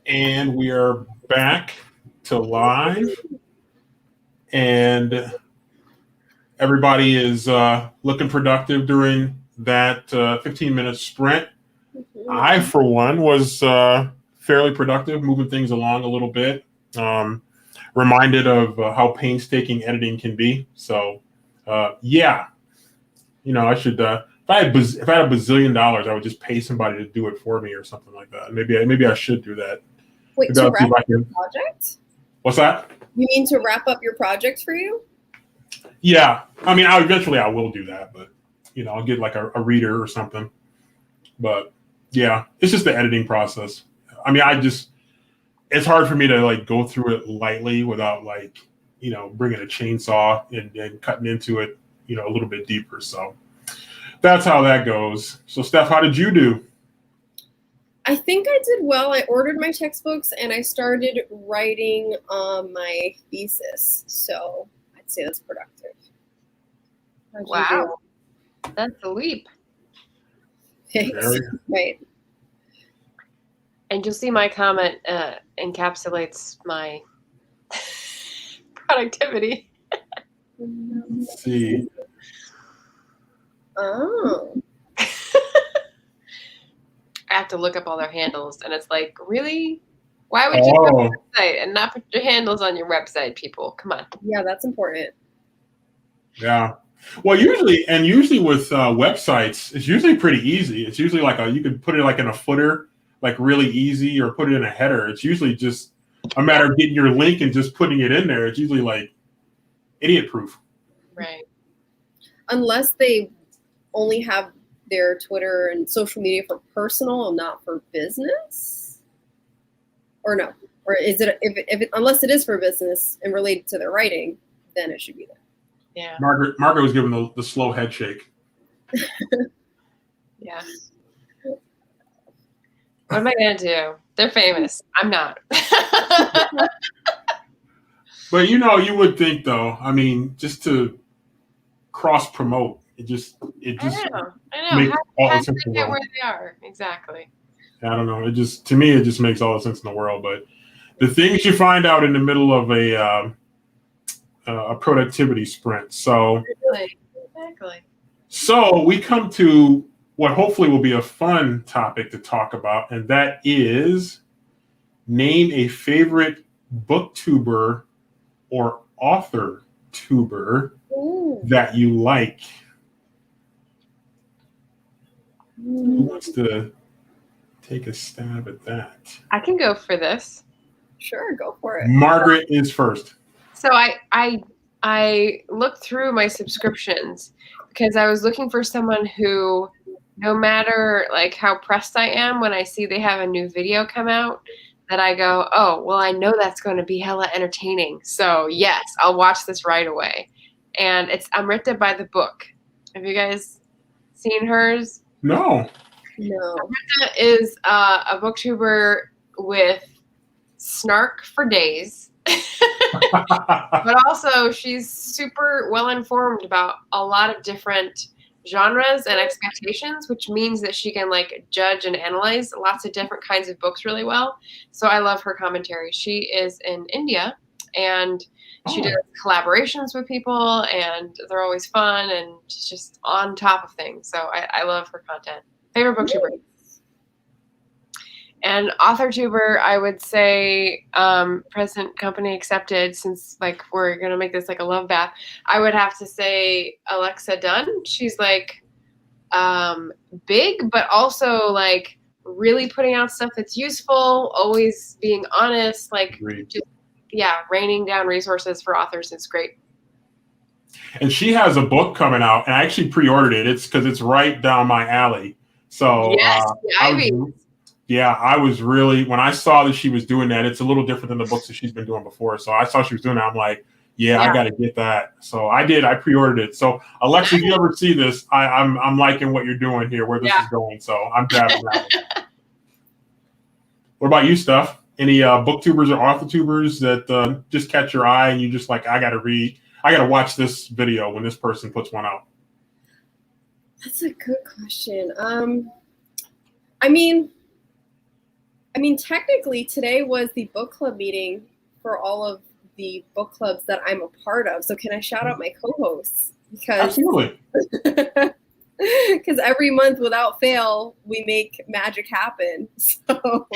And we are back to live. And everybody is looking productive during that 15-minute sprint. I, for one, was fairly productive, moving things along a little bit. Reminded of how painstaking editing can be. So, yeah, I should. If I had a bazillion dollars, I would just pay somebody to do it for me or something like that. Maybe I should do that. Wait, maybe to wrap up your project? What's that? You mean to wrap up your project for you? Yeah, I mean, eventually I will do that, but I'll get like a reader or something. But yeah, it's just the editing process. I mean, it's hard for me to like go through it lightly without like bringing a chainsaw and cutting into it a little bit deeper. So that's how that goes. So Steff, how did you do? I think I did well. I ordered my textbooks and I started writing my thesis. So I'd say that's productive. Wow. That's a leap. Thanks. Right. And you'll see my comment encapsulates my productivity. Let's see. Oh. I have to look up all their handles, and it's like, really? Why would you go to a website and not put your handles on your website, people? Come on. Yeah, that's important. Yeah. Well, usually with websites, it's usually pretty easy. It's usually like you could put it like in a footer, like really easy, or put it in a header. It's usually just a matter of getting your link and just putting it in there. It's usually like idiot proof. Right. Unless they only have their Twitter and social media for personal and not for business, or no, or is it unless it is for business and related to their writing, then it should be there. Yeah. Margaret was giving the slow head shake. Yeah. What am I gonna do? They're famous. I'm not. But you would think though. I mean, just to cross promote. It just I know. makes all How the sense did in they the get world. where they are? Exactly. I don't know. To me, it just makes all the sense in the world. But the things you find out in the middle of a productivity sprint. So Exactly. So we come to what hopefully will be a fun topic to talk about, and that is name a favorite booktuber or author tuber that you like. Who wants to take a stab at that? I can go for this. Sure, go for it. Margaret is first. So I looked through my subscriptions because I was looking for someone who, no matter like how pressed I am when I see they have a new video come out, that I go, oh, well, I know that's going to be hella entertaining. So yes, I'll watch this right away. And I'm Amrita by the book. Have you guys seen hers? No. Amrita is a booktuber with snark for days. But also she's super well informed about a lot of different genres and expectations, which means that she can like judge and analyze lots of different kinds of books really well. So I love her commentary. She is in India and she does collaborations with people and they're always fun and she's just on top of things. So I love her content. Favorite booktuber. And author tuber, I would say present company accepted, since like we're gonna make this like a love bath. I would have to say Alexa Dunn. She's like big, but also like really putting out stuff that's useful, always being honest, like just, raining down resources for authors is great. And she has a book coming out, and I actually pre-ordered it. It's because it's right down my alley. So yes, I was really, when I saw that she was doing that, it's a little different than the books that she's been doing before. So I saw she was doing that. I'm like, I got to get that. So I did. I pre-ordered it. So Alexa, if you ever see this, I'm liking what you're doing here, where this is going. So I'm grabbing that one. What about you, Steff? Any booktubers or author tubers that just catch your eye and you just like, I got to watch this video when this person puts one out? That's a good question. I mean, I mean, technically, today was the book club meeting for all of the book clubs that I'm a part of. So can I shout out my co-hosts? Absolutely. Because every month, without fail, we make magic happen. So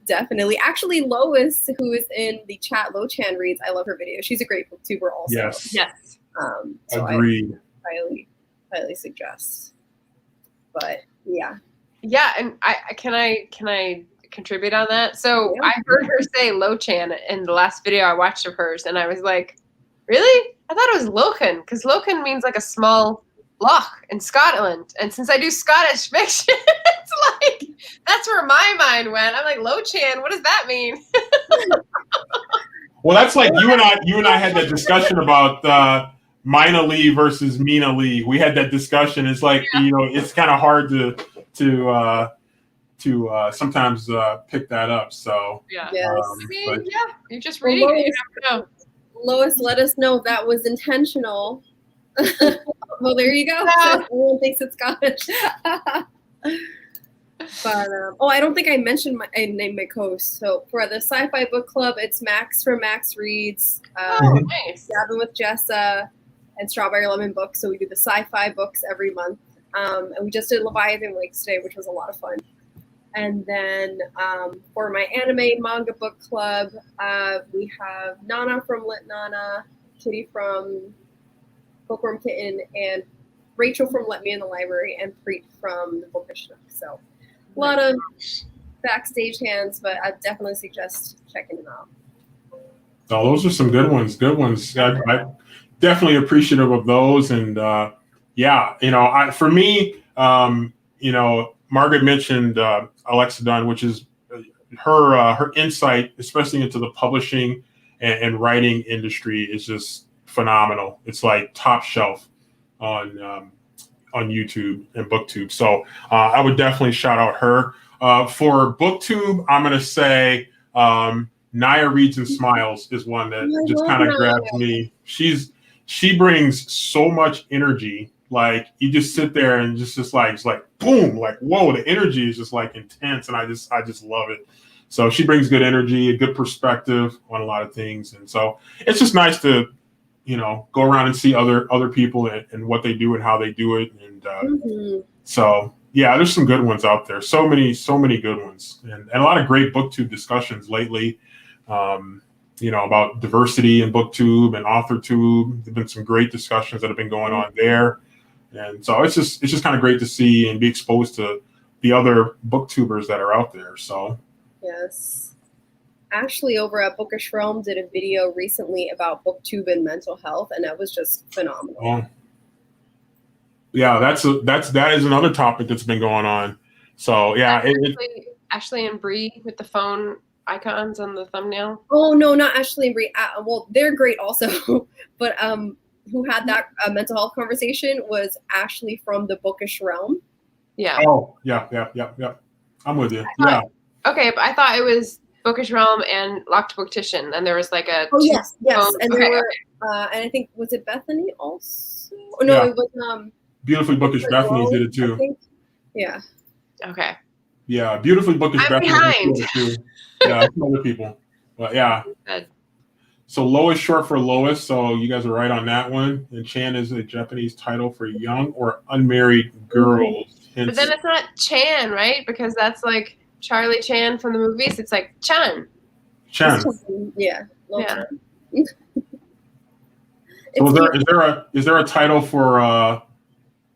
definitely. Actually, Lois, who is in the chat, Lo-Chan reads. I love her video. She's a great booktuber also. Yes. Yes. So Agreed. I highly suggest. But yeah. Yeah, and can I contribute on that? So Yeah. I heard her say Lo-Chan in the last video I watched of hers, and I was like, really? I thought it was Lochan, because Lochan means like a small loch in Scotland. And since I do Scottish fiction, it's like that's where my mind went. I'm like, Lo-Chan, what does that mean? Well, that's like you and I had that discussion about Mina Lee versus Mina Lee. We had that discussion. It's like, it's kind of hard to sometimes pick that up. So Yeah. Yes. I mean, you're just reading it. You never know. Lois, let us know if that was intentional. Well, there you go. Yeah. So everyone thinks it's Scottish. But I don't think I mentioned I named my co-host. So for the sci-fi book club, it's Max from Max Reads, Nice. Gavin with Jessa, and Strawberry Lemon Books. So we do the sci-fi books every month, and we just did Leviathan Lakes today, which was a lot of fun. And then for my anime manga book club, we have Nana from Lit Nana, Kitty from Bookworm Kitten, and Rachel from Let Me in the Library, and Preet from the Bookish Nook. So a lot of backstage hands, but I definitely suggest checking them out. Oh, those are some good ones. Good ones. I definitely appreciative of those. And for me, Margaret mentioned Alexa Dunn, which is her insight, especially into the publishing and writing industry, is just phenomenal. It's like top shelf on YouTube and BookTube. So I would definitely shout out her. For BookTube, I'm going to say Naya Reads and Smiles is one that just kind of grabs me. She brings so much energy. Like you just sit there and just like, it's like boom, like whoa, the energy is just like intense, and I just love it. So she brings good energy, a good perspective on a lot of things, and so it's just nice to go around and see other people and what they do and how they do it, and so yeah, there's some good ones out there. So many good ones, and a lot of great BookTube discussions lately. About diversity in BookTube and AuthorTube. There've been some great discussions that have been going on there. And so it's just kind of great to see and be exposed to the other booktubers that are out there. So yes, Ashley over at Bookish Realm did a video recently about BookTube and mental health, and that was just phenomenal. Yeah, that is another topic that's been going on. So yeah, Ashley and Bree with the phone icons on the thumbnail. Oh no, not Ashley and Bree. Well, they're great also, but who had that mental health conversation was Ashley from the Bookish Realm. Yeah. Oh, yeah. I'm with you. Yeah. Okay, but I thought it was Bookish Realm and Locked Booktition, and there was like a. Oh yes, and there were, and I think was it Bethany also? Oh, no, it was Beautifully Bookish Bethany did it too. Yeah. Okay. Yeah, Beautifully Bookish Bethany did it too. Yeah, some other people, but yeah. Good. So Lois short for Lois, so you guys are right on that one. And Chan is a Japanese title for young or unmarried girls. But then it's not Chan, right? Because that's like Charlie Chan from the movies. It's like Chan. Yeah. Yeah. So is there a title for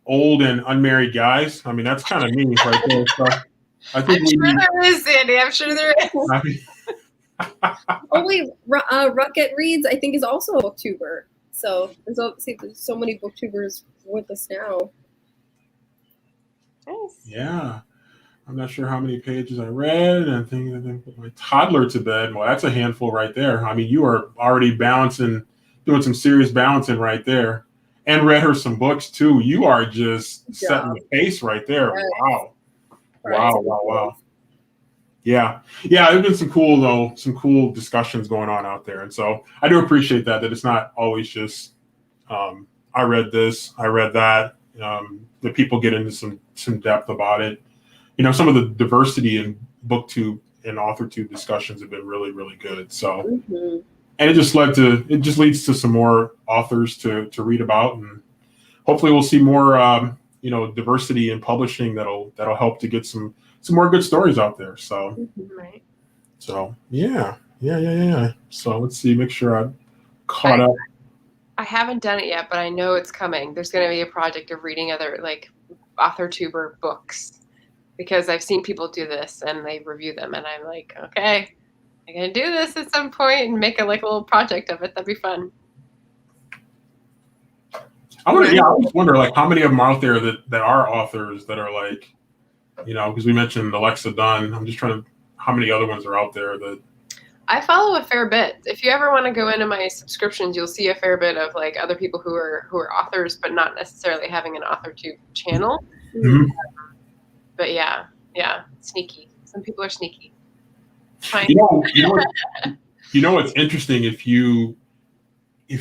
old and unmarried guys? I mean, that's kind of mean right there. So I think there is, Sandy. I'm sure there is. Oh wait, Rocket Reads I think is also a booktuber. So there's so many booktubers with us now. Nice. Yeah, I'm not sure how many pages I read. I think I put my toddler to bed. Well, that's a handful right there. I mean, you are already doing some serious balancing right there, and read her some books too. You are just setting the pace right there. Right. Wow. Yeah. There's been some cool discussions going on out there. And so I do appreciate that it's not always just, I read this, I read that, that people get into some depth about it. some of the diversity in BookTube and AuthorTube discussions have been really, really good. So, and it just leads to some more authors to read about, and hopefully we'll see more, diversity in publishing that'll help to get some more good stories out there. So, Right. So yeah. So let's see, make sure I'm caught up. I haven't done it yet, but I know it's coming. There's going to be a project of reading other like AuthorTuber books, because I've seen people do this and they review them, and I'm like, okay, I'm going to do this at some point and make a little project of it. That'd be fun. I always wonder like how many of them are out there that are authors that are like, because we mentioned Alexa Dunn. I'm just trying to, how many other ones are out there that I follow a fair bit. If you ever want to go into my subscriptions, you'll see a fair bit of like other people who are authors, but not necessarily having an AuthorTube channel. Mhm. But yeah, sneaky. Some people are sneaky. It's interesting if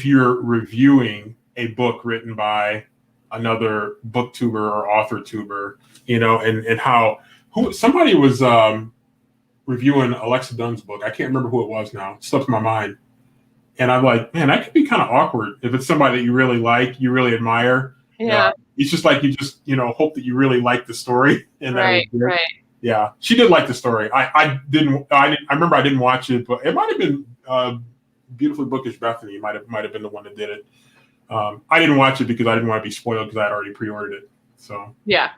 you're reviewing a book written by another booktuber or authortuber, and how somebody was reviewing Alexa Dunn's book. I can't remember who it was now. It slipped my mind. And I'm like, man, that could be kind of awkward if it's somebody that you really like, you really admire. Yeah. It's just like you just, hope that you really like the story. And right. Yeah, she did like the story. I remember I didn't watch it, but it might have been Beautifully Bookish Bethany. Might have been the one that did it. I didn't watch it because I didn't want to be spoiled because I had already pre-ordered it. So yeah.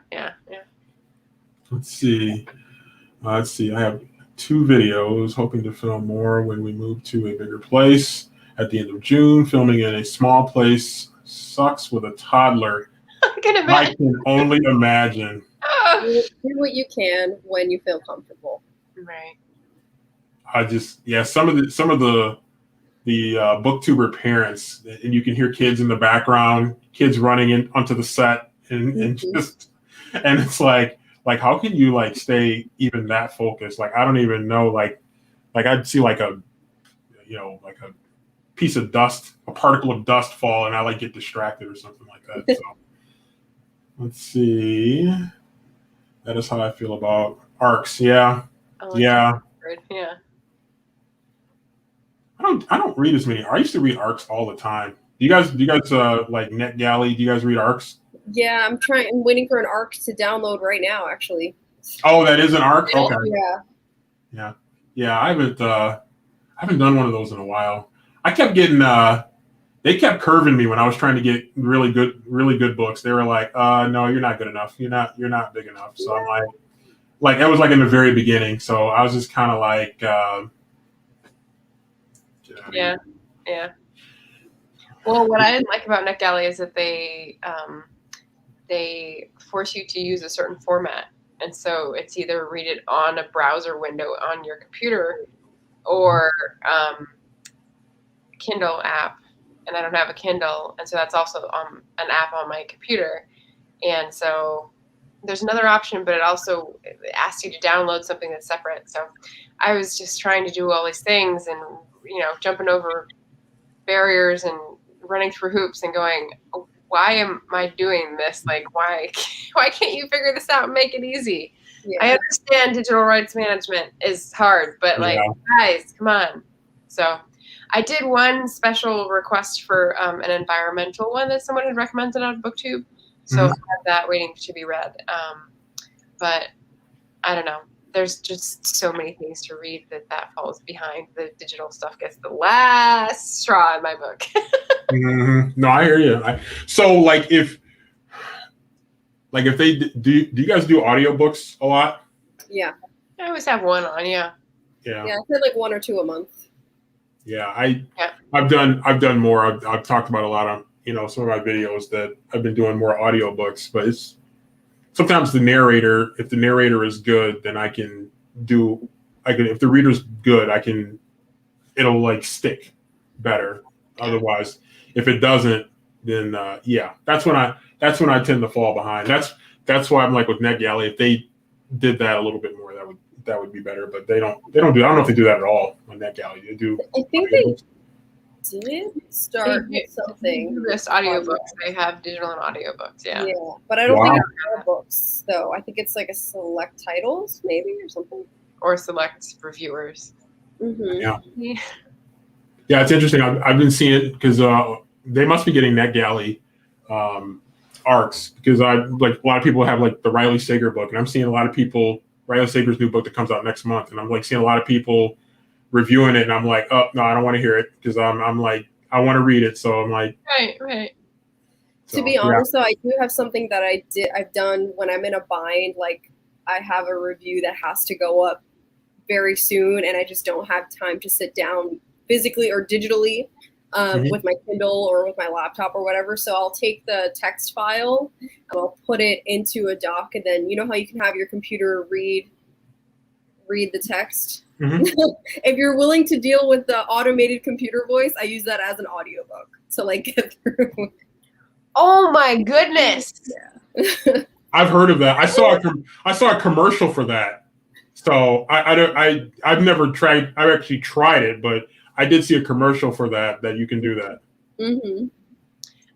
Let's see. I have 2 videos. Hoping to film more when we move to a bigger place at the end of June. Filming in a small place sucks with a toddler. I can only imagine. Do what you can when you feel comfortable. Right. Some of the booktuber parents, and you can hear kids in the background, kids running onto the set, and it's like how can you like stay even that focused? Like I don't even know, like I'd see like a piece of dust, a particle of dust fall, and I like get distracted or something like that. So let's see. That is how I feel about ARCs. Yeah. Yeah. I don't read as many. I used to read ARCs all the time. Do you guys like NetGalley? Do you guys read ARCs? Yeah, I'm waiting for an ARC to download right now, actually. Oh, that is an ARC? Okay. Yeah. I haven't done one of those in a while. I kept getting they kept curving me when I was trying to get really good books. They were like, no, you're not good enough. You're not big enough. So I'm like that was like in the very beginning. So I was just kind of like yeah. Well, what I didn't like about NetGalley is that they force you to use a certain format, and so it's either read it on a browser window on your computer or Kindle app, and I don't have a Kindle, and so that's also an app on my computer, and so there's another option, but it also asks you to download something that's separate. So I was just trying to do all these things and jumping over barriers and running through hoops and going, why am I doing this? Like, why can't you figure this out and make it easy? Yeah. I understand digital rights management is hard, but guys, come on. So I did one special request for an environmental one that someone had recommended on BookTube. So I have that waiting to be read. But I don't know. There's just so many things to read that falls behind. The digital stuff gets the last straw in my book. No, I hear you. So like if they do you guys do audiobooks a lot? Yeah. I always have one on, yeah. Yeah, I said like 1 or 2 a month. Yeah, I've done more. I've talked about a lot of some of my videos that I've been doing more audiobooks, but it's sometimes if the narrator is good, then if the reader's good, it'll like stick better. Otherwise, if it doesn't, then that's when I tend to fall behind. That's why I'm like with NetGalley, if they did that a little bit more, that would be better. But they don't do. I don't know if they do that at all on NetGalley. They do. I think did start with something. Just audiobooks. They have digital and audiobooks, yeah. Yeah, but I don't think it's all books, though. I think it's like a select titles, maybe, or something. Or select reviewers. Mm-hmm. Yeah, it's interesting. I've been seeing it because they must be getting NetGalley arcs, because like a lot of people have like the Riley Sager book, and I'm seeing a lot of people, Riley Sager's new book that comes out next month, and I'm like seeing a lot of people reviewing it, and I'm like, oh no, I don't want to hear it, because I'm like, I want to read it, so I'm like, right. So, to be honest, though, I do have something that I've done when I'm in a bind. Like, I have a review that has to go up very soon, and I just don't have time to sit down physically or digitally with my Kindle or with my laptop or whatever. So I'll take the text file and I'll put it into a doc, and then you know how you can have your computer read the text. If you're willing to deal with the automated computer voice, I use that as an audiobook. So like get through. Oh my goodness. Yeah. I've heard of that. I saw a commercial for that. So I've never tried. I've actually tried it, but I did see a commercial for that you can do that. Mm-hmm.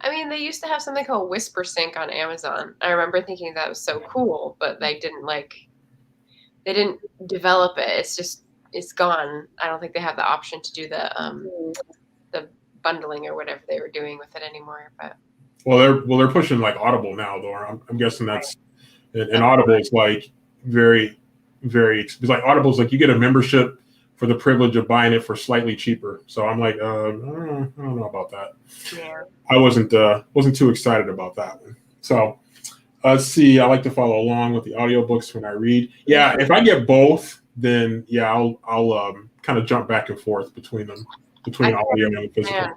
I mean, they used to have something called Whisper Sync on Amazon. I remember thinking that was so cool, but they didn't develop it. It's gone. I don't think they have the option to do the bundling or whatever they were doing with it anymore. But they're pushing like Audible now, though. I'm guessing that's and Audible is like very, very, it's like Audible's like you get a membership for the privilege of buying it for slightly cheaper. So I'm like, I don't know about that. Yeah. I wasn't too excited about that one. So let's see. I like to follow along with the audiobooks when I read. Yeah, if I get both, then yeah, I'll kind of jump back and forth between audio and physical. Man,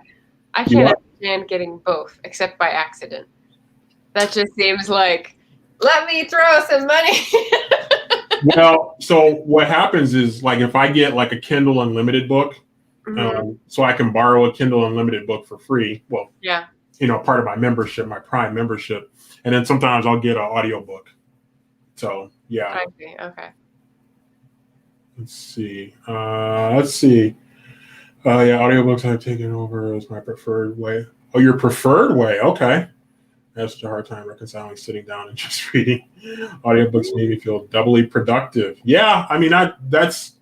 I can't understand getting both except by accident. That just seems like, let me throw some money. Well, so what happens is, like, if I get like a Kindle Unlimited book, so I can borrow a Kindle Unlimited book for free. Well, yeah, part of my membership, my Prime membership, and then sometimes I'll get an audiobook. So yeah. I see. Okay. Let's see. Yeah, audiobooks I've taken over as my preferred way. Oh, your preferred way? Okay. I have such a hard time reconciling sitting down and just reading. Audiobooks made me feel doubly productive. Yeah, I mean, that's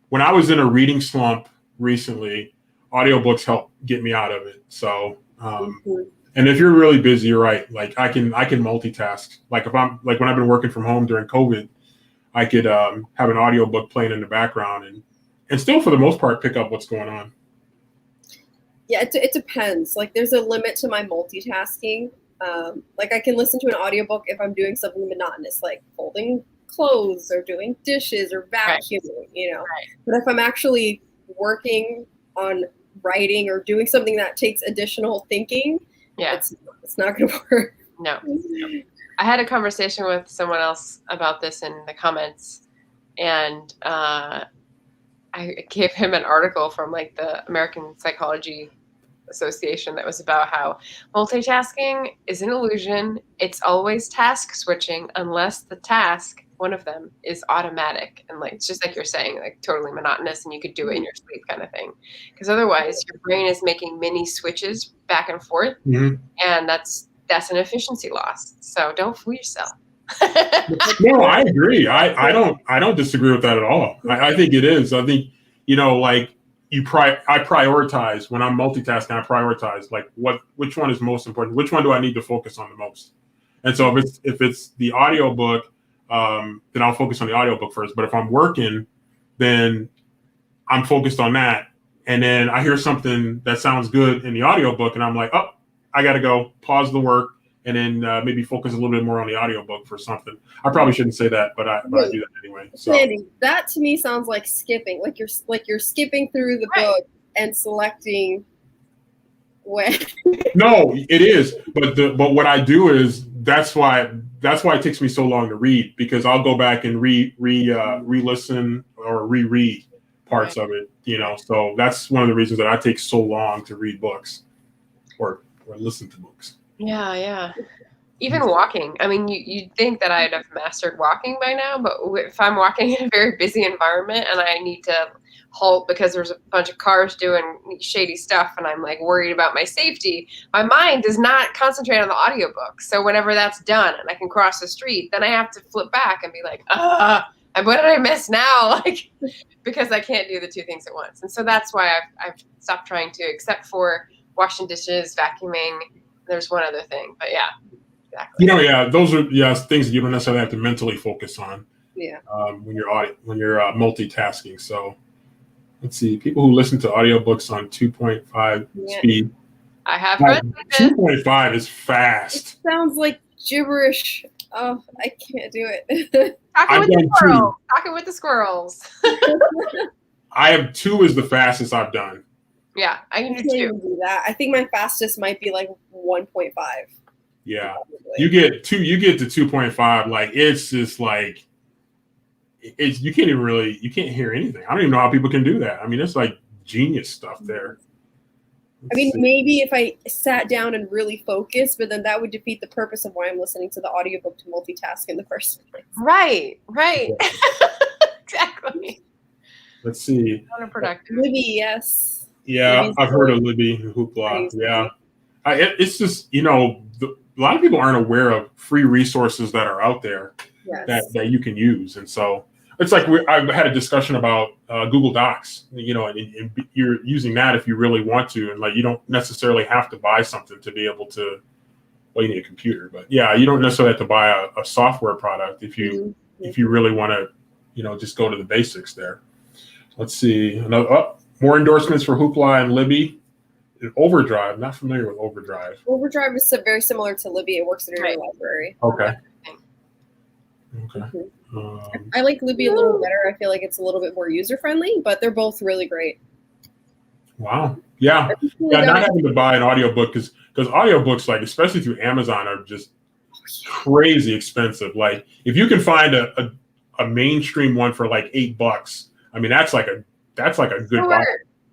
when I was in a reading slump recently, audiobooks helped get me out of it. So, and if you're really busy, you're right. Like I can multitask. Like if I'm like when I've been working from home during COVID, I could have an audiobook playing in the background and still for the most part pick up what's going on. Yeah, it depends. Like there's a limit to my multitasking. Like I can listen to an audiobook if I'm doing something monotonous, like folding clothes or doing dishes or vacuuming, Right. But if I'm actually working on writing or doing something that takes additional thinking, it's not going to work. No. I had a conversation with someone else about this in the comments, and I gave him an article from like the American Psychology Association that was about how multitasking is an illusion. It's always task switching unless the task, one of them, is automatic and like it's just like you're saying, like totally monotonous and you could do it in your sleep kind of thing. Because otherwise your brain is making mini switches back and forth, and that's an efficiency loss. So don't fool yourself. No, I agree. I don't disagree with that at all. I think it is. I think like. I prioritize when I'm multitasking. I prioritize like which one is most important. Which one do I need to focus on the most? And so if it's the audiobook, then I'll focus on the audiobook first. But if I'm working, then I'm focused on that. And then I hear something that sounds good in the audiobook, and I'm like, oh, I got to go pause the work and then maybe focus a little bit more on the audiobook for something. I probably shouldn't say that, but I do that anyway. So. Sandy, that to me sounds like skipping. Like you're skipping through the book and selecting when. No, it is. But what I do is that's why it takes me so long to read, because I'll go back and re-listen or reread parts of it. So that's one of the reasons that I take so long to read books or listen to books. Yeah. Even walking. I mean, you'd think that I'd have mastered walking by now, but if I'm walking in a very busy environment and I need to halt because there's a bunch of cars doing shady stuff and I'm like worried about my safety, my mind does not concentrate on the audiobook. So whenever that's done and I can cross the street, then I have to flip back and be like, what did I miss now? Like, because I can't do the two things at once. And so that's why I've stopped trying to, except for washing dishes, vacuuming. There's one other thing, but yeah. Exactly. Those are things that you don't necessarily have to mentally focus on. Yeah. When you're multitasking. So let's see. People who listen to audiobooks on 2.5 speed. I have friends like this. 2.5 is fast. It sounds like gibberish. Oh, I can't do it. Talking with the squirrels. I have 2 is the fastest I've done. Yeah, I can do 2. Do that. I think my fastest might be like 1.5. Yeah, you get to 2.5. Like it's just like you can't hear anything. I don't even know how people can do that. I mean, it's like genius stuff there. Maybe if I sat down and really focused, but then that would defeat the purpose of why I'm listening to the audiobook to multitask in the first place. Right. Exactly. Let's see. Counterproductive. Libby, yes. Yeah, Libby's I've heard of Libby Hoopla. crazy. Yeah, it's just a lot of people aren't aware of free resources that are out there that you can use, and so it's like I had a discussion about Google Docs, and you're using that if you really want to, and like you don't necessarily have to buy something to be able to. Well, you need a computer, but yeah, you don't necessarily have to buy a software product if you really want to, just go to the basics there. Let's see, more endorsements for Hoopla and Libby. Overdrive, not familiar with Overdrive. Overdrive is very similar to Libby. It works in your library. Okay. I like Libby a little better. I feel like it's a little bit more user-friendly, but they're both really great. Wow. Yeah. Not having to buy an audiobook because audiobooks, like especially through Amazon, are just crazy expensive. Like if you can find a mainstream one for like $8, I mean that's like a good buy.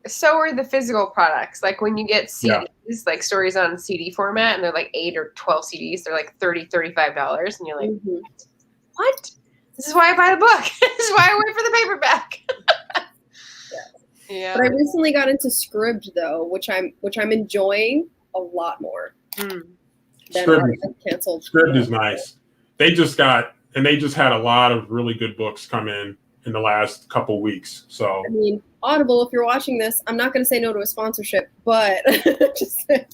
So are the physical products. Like when you get CDs, like stories on CD format, and they're like 8 or 12 CDs, they're like $30, $35, and you're like, what? This is why I buy the book. This is why I wait for the paperback. Yeah. But I recently got into Scribd though, which I'm enjoying a lot more. Scribd is nice. They just had a lot of really good books come in the last couple weeks. So I mean, Audible, if you're watching this, I'm not going to say no to a sponsorship, but just I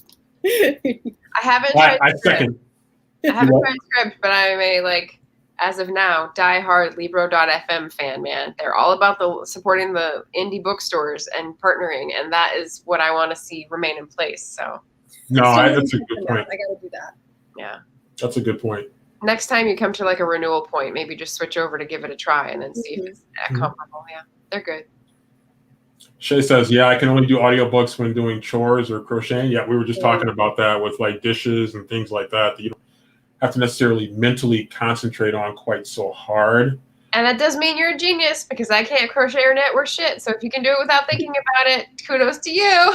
haven't tried Scribd. I haven't tried Scribd, but I'm a as of now, diehard Libro.fm fan, man. They're all about supporting the indie bookstores and partnering, and that is what I want to see remain in place. So that's a good point. I got to do that. Yeah. That's a good point. Next time you come to like a renewal point, maybe just switch over to give it a try and then see if it's comparable. Yeah, they're good. Shay says, I can only do audiobooks when doing chores or crocheting. Yeah, we were just talking about that with like dishes and things like that you don't have to necessarily mentally concentrate on quite so hard. And that does mean you're a genius because I can't crochet or knit worth shit. So if you can do it without thinking about it, kudos to you.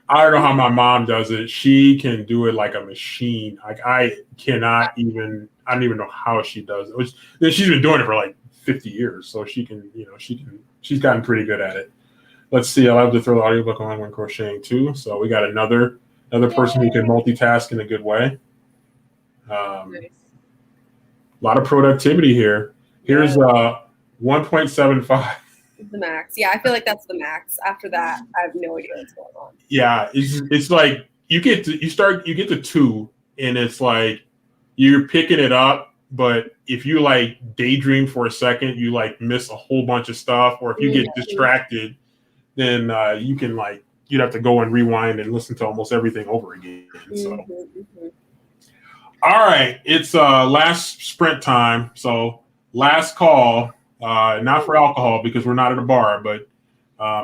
I don't know how my mom does it. She can do it like a machine. Like I don't even know how she does it. She's been doing it for like 50 years. So she's gotten pretty good at it. Let's see. I love to throw the audiobook on when crocheting too. So we got another person who can multitask in a good way. Nice. A lot of productivity here. Here's 1.75. The max. Yeah, I feel like that's the max. After that, I have no idea what's going on. Yeah, it's like you get to 2, and it's like you're picking it up, but if you like daydream for a second, you like miss a whole bunch of stuff, or if you get distracted, then you'd have to go and rewind and listen to almost everything over again. So. All right, it's last sprint time, so last call. Not for alcohol because we're not at a bar, but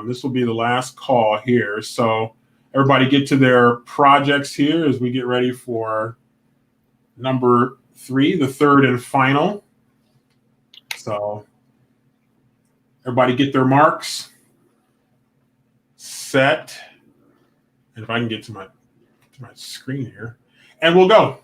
this will be the last call here. So everybody get to their projects here as we get ready for number 3, the third and final. So everybody get their marks set. And if I can get to my screen here, and we'll go.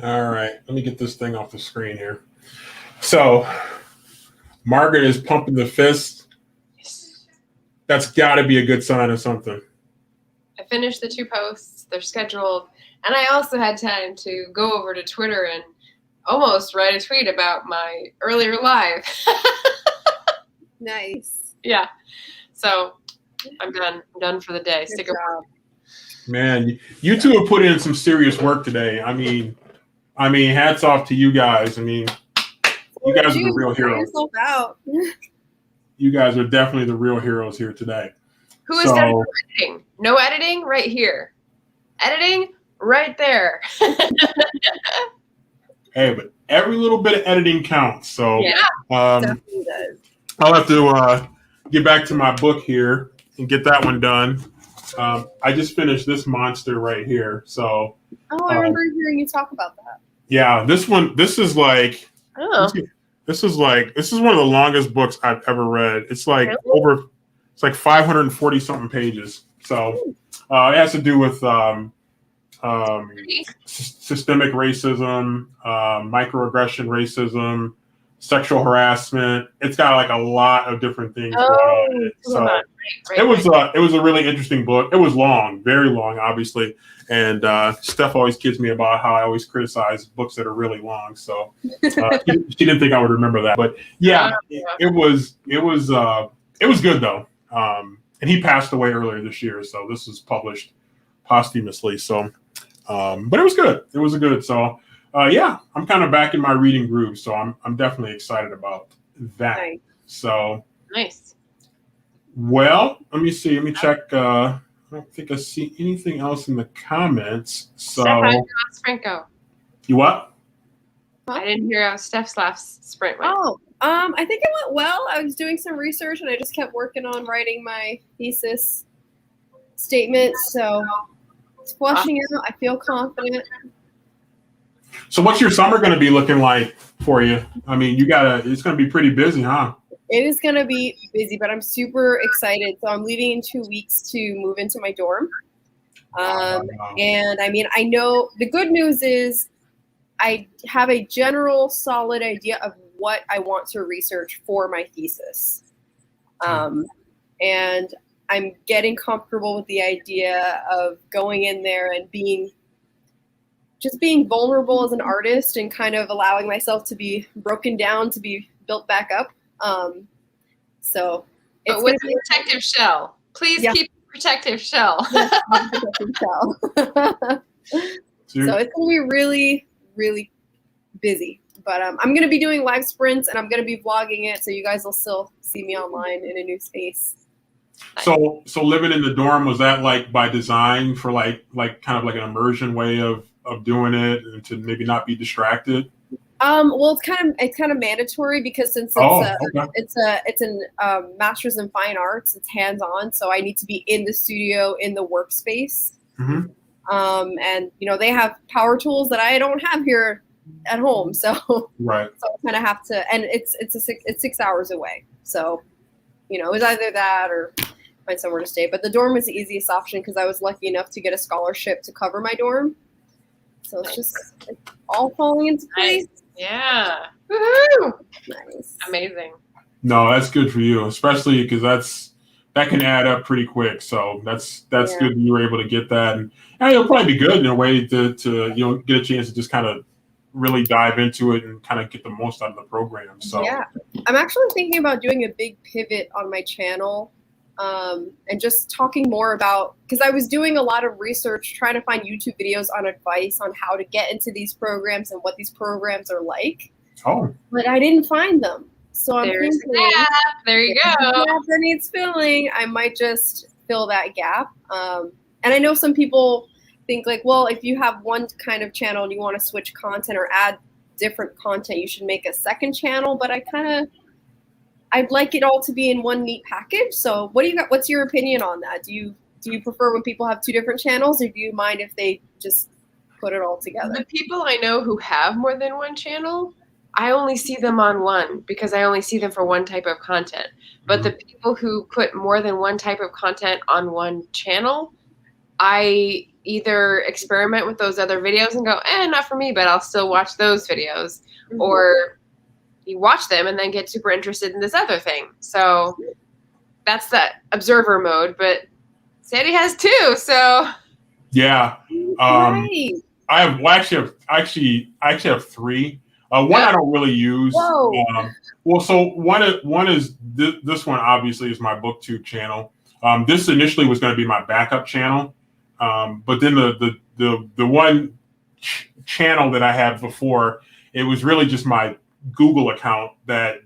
All right, let me get this thing off the screen here. So, Margaret is pumping the fist. That's got to be a good sign of something. I finished the 2 posts. They're scheduled. And I also had time to go over to Twitter and almost write a tweet about my earlier live. Nice. Yeah. So I'm done. I'm done for the day. Good Stick job. around. Man, you two have put in some serious work today. I mean, hats off to you guys. I mean, you guys are the real heroes. Out. You guys are definitely the real heroes here today. Who is done for editing? No editing right here. Editing right there. Hey, but every little bit of editing counts. So Yeah. Definitely does. I'll have to get back to my book here and get that one done. I just finished this monster right here. So Oh, I remember hearing you talk about that. yeah, this is like Oh. this is one of the longest books I've ever read. It's like Really? it's like 540 something pages. So it has to do with systemic racism, microaggression racism, sexual harassment. It's got like a lot of different things going on in it. So it was a really interesting book. It was long, very long, obviously. And Steff always kids me about how I always criticize books that are really long. So she didn't think I would remember that. But yeah, it was good though. And he passed away earlier this year, so this was published posthumously. So, but it was good. It was good. So, yeah, I'm kind of back in my reading groove. So I'm definitely excited about that. Nice. So Nice. Well, let me see. Let me check. I don't think I see anything else in the comments. So Steff, how did your sprint go? You what? I didn't hear how Steff's last sprint went. Oh, I think it went well. I was doing some research and I just kept working on writing my thesis statement. So it's flushing out. I feel confident. So what's your summer going to be looking like for you? I mean, it's going to be pretty busy, huh? It is going to be busy, but I'm super excited. So I'm leaving in 2 weeks to move into my dorm. And I mean, I know the good news is I have a general solid idea of what I want to research for my thesis. And I'm getting comfortable with the idea of going in there and being vulnerable as an artist and kind of allowing myself to be broken down to be built back up. So but with a protective shell. Please keep a protective shell. So it's going to be really, really busy. But I'm going to be doing live sprints and I'm going to be vlogging it, so you guys will still see me online in a new space. So living in the dorm, was that like by design for like kind of like an immersion way of doing it and to maybe not be distracted? Well, it's kind of mandatory because since it's a master's in fine arts, it's hands-on, so I need to be in the studio in the workspace. Mm-hmm. And they have power tools that I don't have here at home, so right. So I kind of have to, and it's 6 hours away, so it's either that or find somewhere to stay. But the dorm was the easiest option because I was lucky enough to get a scholarship to cover my dorm, so it's all falling into place. Nice. Yeah. Woohoo! Nice. Amazing. No, that's good for you, especially because that can add up pretty quick. So that's good that you were able to get that, and it'll probably be good in a way to get a chance to just kind of really dive into it and kind of get the most out of the program. So yeah, I'm actually thinking about doing a big pivot on my channel, and just talking more about, because I was doing a lot of research trying to find YouTube videos on advice on how to get into these programs and what these programs are like. Oh, but I didn't find them. So I'm thinking, there you go. Gap that needs filling. I might just fill that gap. And I know some people think like, well, if you have one kind of channel and you want to switch content or add different content, you should make a second channel. But I'd like it all to be in one neat package. So what do you got? What's your opinion on that? Do you prefer when people have two different channels, or do you mind if they just put it all together? The people I know who have more than one channel, I only see them on one because I only see them for one type of content. But the people who put more than one type of content on one channel, I either experiment with those other videos and go, not for me, but I'll still watch those videos. Mm-hmm. Or you watch them and then get super interested in this other thing. So that's that observer mode, but Sandy has 2, so. Yeah. Right. I actually have 3. One I don't really use. Well, so one is this one obviously is my BookTube channel. This initially was going to be my backup channel, but then the one channel that I had before, it was really just my Google account that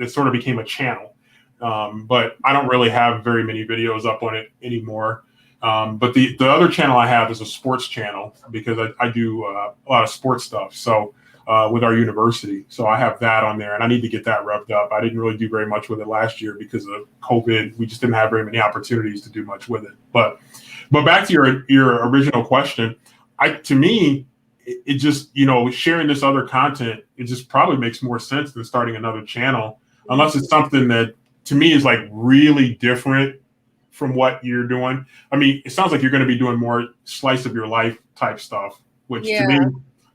sort of became a channel. But I don't really have very many videos up on it anymore. But the other channel I have is a sports channel because I do a lot of sports stuff. So with our university, so I have that on there, and I need to get that revved up. I didn't really do very much with it last year because of COVID. We just didn't have very many opportunities to do much with it. But back to your original question, to me, it just, sharing this other content, it just probably makes more sense than starting another channel, unless it's something that to me is like really different from what you're doing. I mean, it sounds like you're going to be doing more slice of your life type stuff, which to me,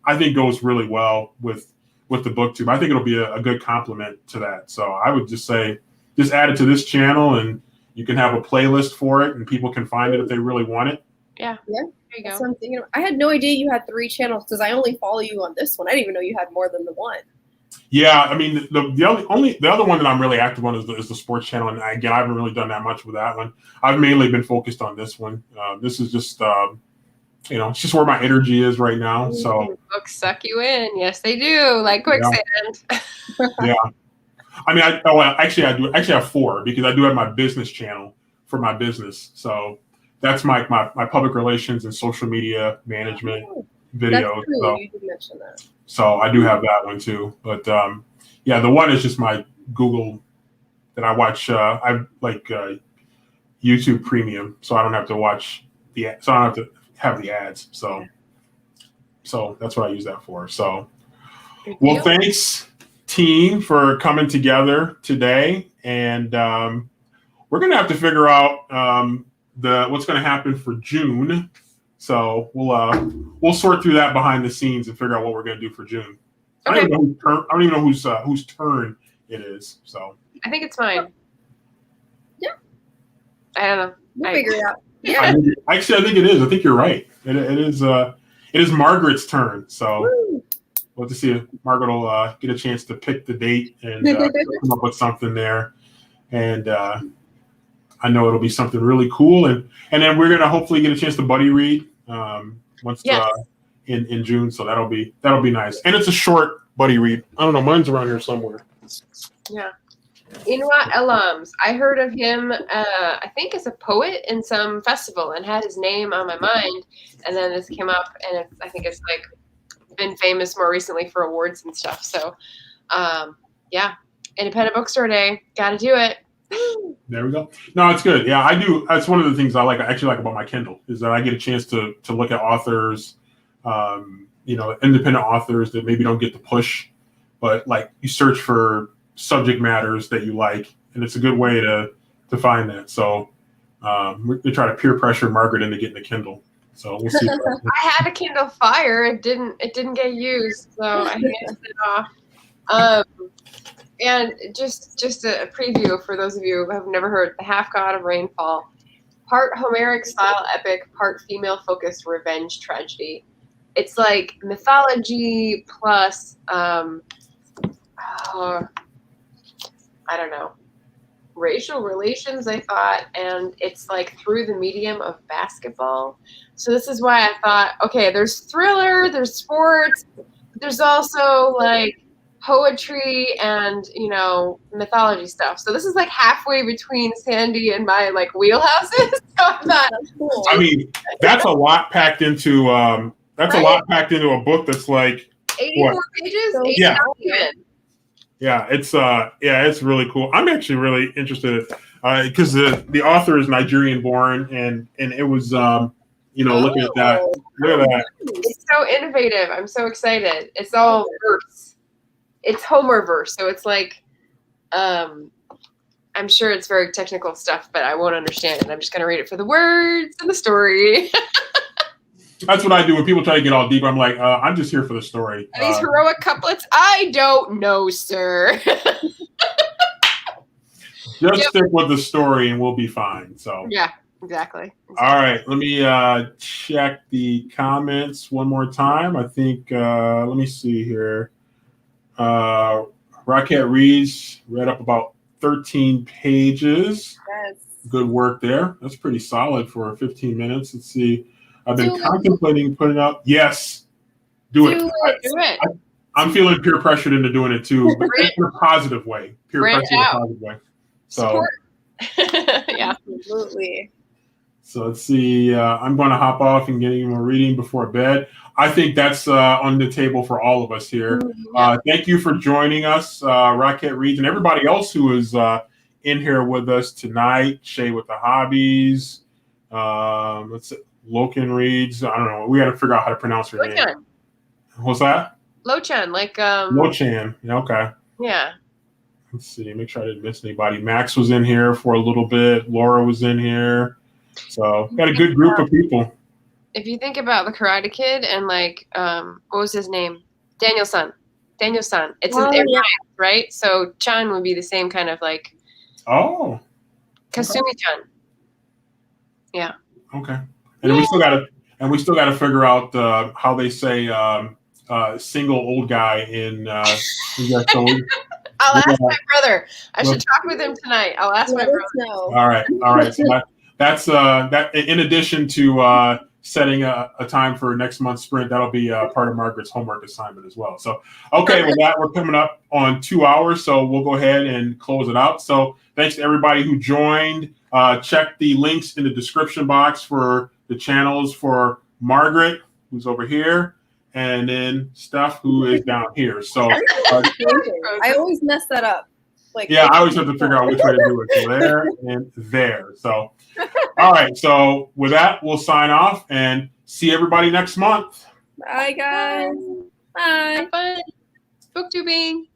I think goes really well with the BookTube. I think it'll be a good complement to that. So I would just say, just add it to this channel and you can have a playlist for it and people can find it if they really want it. Yeah. There you go. So I'm thinking, I had no idea you had 3 channels because I only follow you on this one. I didn't even know you had more than the one. Yeah, I mean, the other one that I'm really active on is the sports channel, and again, I haven't really done that much with that one. I've mainly been focused on this one. This is just, it's just where my energy is right now. So books suck you in, yes, they do, like quicksand. Yeah, I mean, I have 4 because I do have my business channel for my business. So that's my public relations and social media management videos. That's true. You did mention that. So I do have that one too, but the one is just my Google that I watch. I like YouTube Premium, so I don't have to watch I don't have to have the ads. So that's what I use that for. So, well, thanks team for coming together today, and we're gonna have to figure out what's gonna happen for June. So we'll sort through that behind the scenes and figure out what we're going to do for June. Okay. I don't even know whose turn it is. So I think it's mine. Yeah. I don't know. We'll figure it out. Yeah. I think it is. I think you're right. It is Margaret's turn. So we'll have to see if Margaret will get a chance to pick the date and come up with something there. And I know it'll be something really cool. And then we're gonna hopefully get a chance to buddy read in June. So that'll be nice. And it's a short buddy read. I don't know, mine's around here somewhere. Yeah. Inra Elams. I heard of him, I think as a poet in some festival and had his name on my mind. And then this came up and I think it's like been famous more recently for awards and stuff. So Independent Bookstore Day. Gotta do it. There we go. No, it's good. Yeah, I do. That's one of the things I actually like about my Kindle is that I get a chance to look at authors, independent authors that maybe don't get the push, but like you search for subject matters that you like, and it's a good way to find that. So we try to peer pressure Margaret into getting a Kindle. So we'll see. I had a Kindle Fire. It didn't get used, so I handed it off. And just a preview for those of you who have never heard, The Half God of Rainfall, part Homeric style epic, part female focused revenge tragedy. It's like mythology plus I don't know, racial relations, I thought, and it's like through the medium of basketball. So this is why I thought, okay, there's thriller, there's sports, there's also like poetry and mythology stuff. So this is like halfway between Sandy and my like wheelhouses. So I thought, cool. I mean, that's a lot packed into a book that's like 84 pages. Yeah, it's really cool. I'm actually really interested because the author is Nigerian born, and it was looking at that. Look at that. It's so innovative. I'm so excited. It's all verse. It's Homer verse, so it's like I'm sure it's very technical stuff, but I won't understand it. I'm just going to read it for the words and the story. That's what I do when people try to get all deep. I'm like, I'm just here for the story. Are these heroic couplets? I don't know, sir. Just stick with the story and we'll be fine. So yeah, exactly. All right, let me check the comments one more time. I think, let me see here. Rocket Reads read up about 13 pages. Yes. Good work there. That's pretty solid for 15 minutes. Let's see. I've been contemplating putting up. Yes, do it. Do it. I'm feeling peer pressured into doing it too, but in a positive way. Peer pressure in a positive way. So, yeah, absolutely. So let's see. I'm going to hop off and get any more reading before bed. I think that's on the table for all of us here. Thank you for joining us, Rocket Reads, and everybody else who is in here with us tonight. Shay with the hobbies. Let's see. Loken Reads. I don't know. We got to figure out how to pronounce her name. What's that? Lochan, like Lochan. Yeah, okay. Yeah. Let's see. Make sure I didn't miss anybody. Max was in here for a little bit. Laura was in here. So got a good group of people. If you think about the Karate Kid and like what was his name? Daniel-san. It's right? So Chan would be the same kind of like Kasumi-chan. Yeah. Okay. And we still got to figure out how they say single old guy in I'll ask my brother. I should talk with him tonight. I'll ask my brother. All right. So that's that. In addition to setting a time for next month's sprint, that'll be part of Margaret's homework assignment as well. So, okay, with that, we're coming up on 2 hours, so we'll go ahead and close it out. So, thanks to everybody who joined. Check the links in the description box for the channels for Margaret, who's over here, and then Steff, who is down here. So, I always mess that up. I always have to figure out which way to do it. So there and there. So, all right. So with that, we'll sign off and see everybody next month. Bye, guys. Bye. Have fun. Booktubing.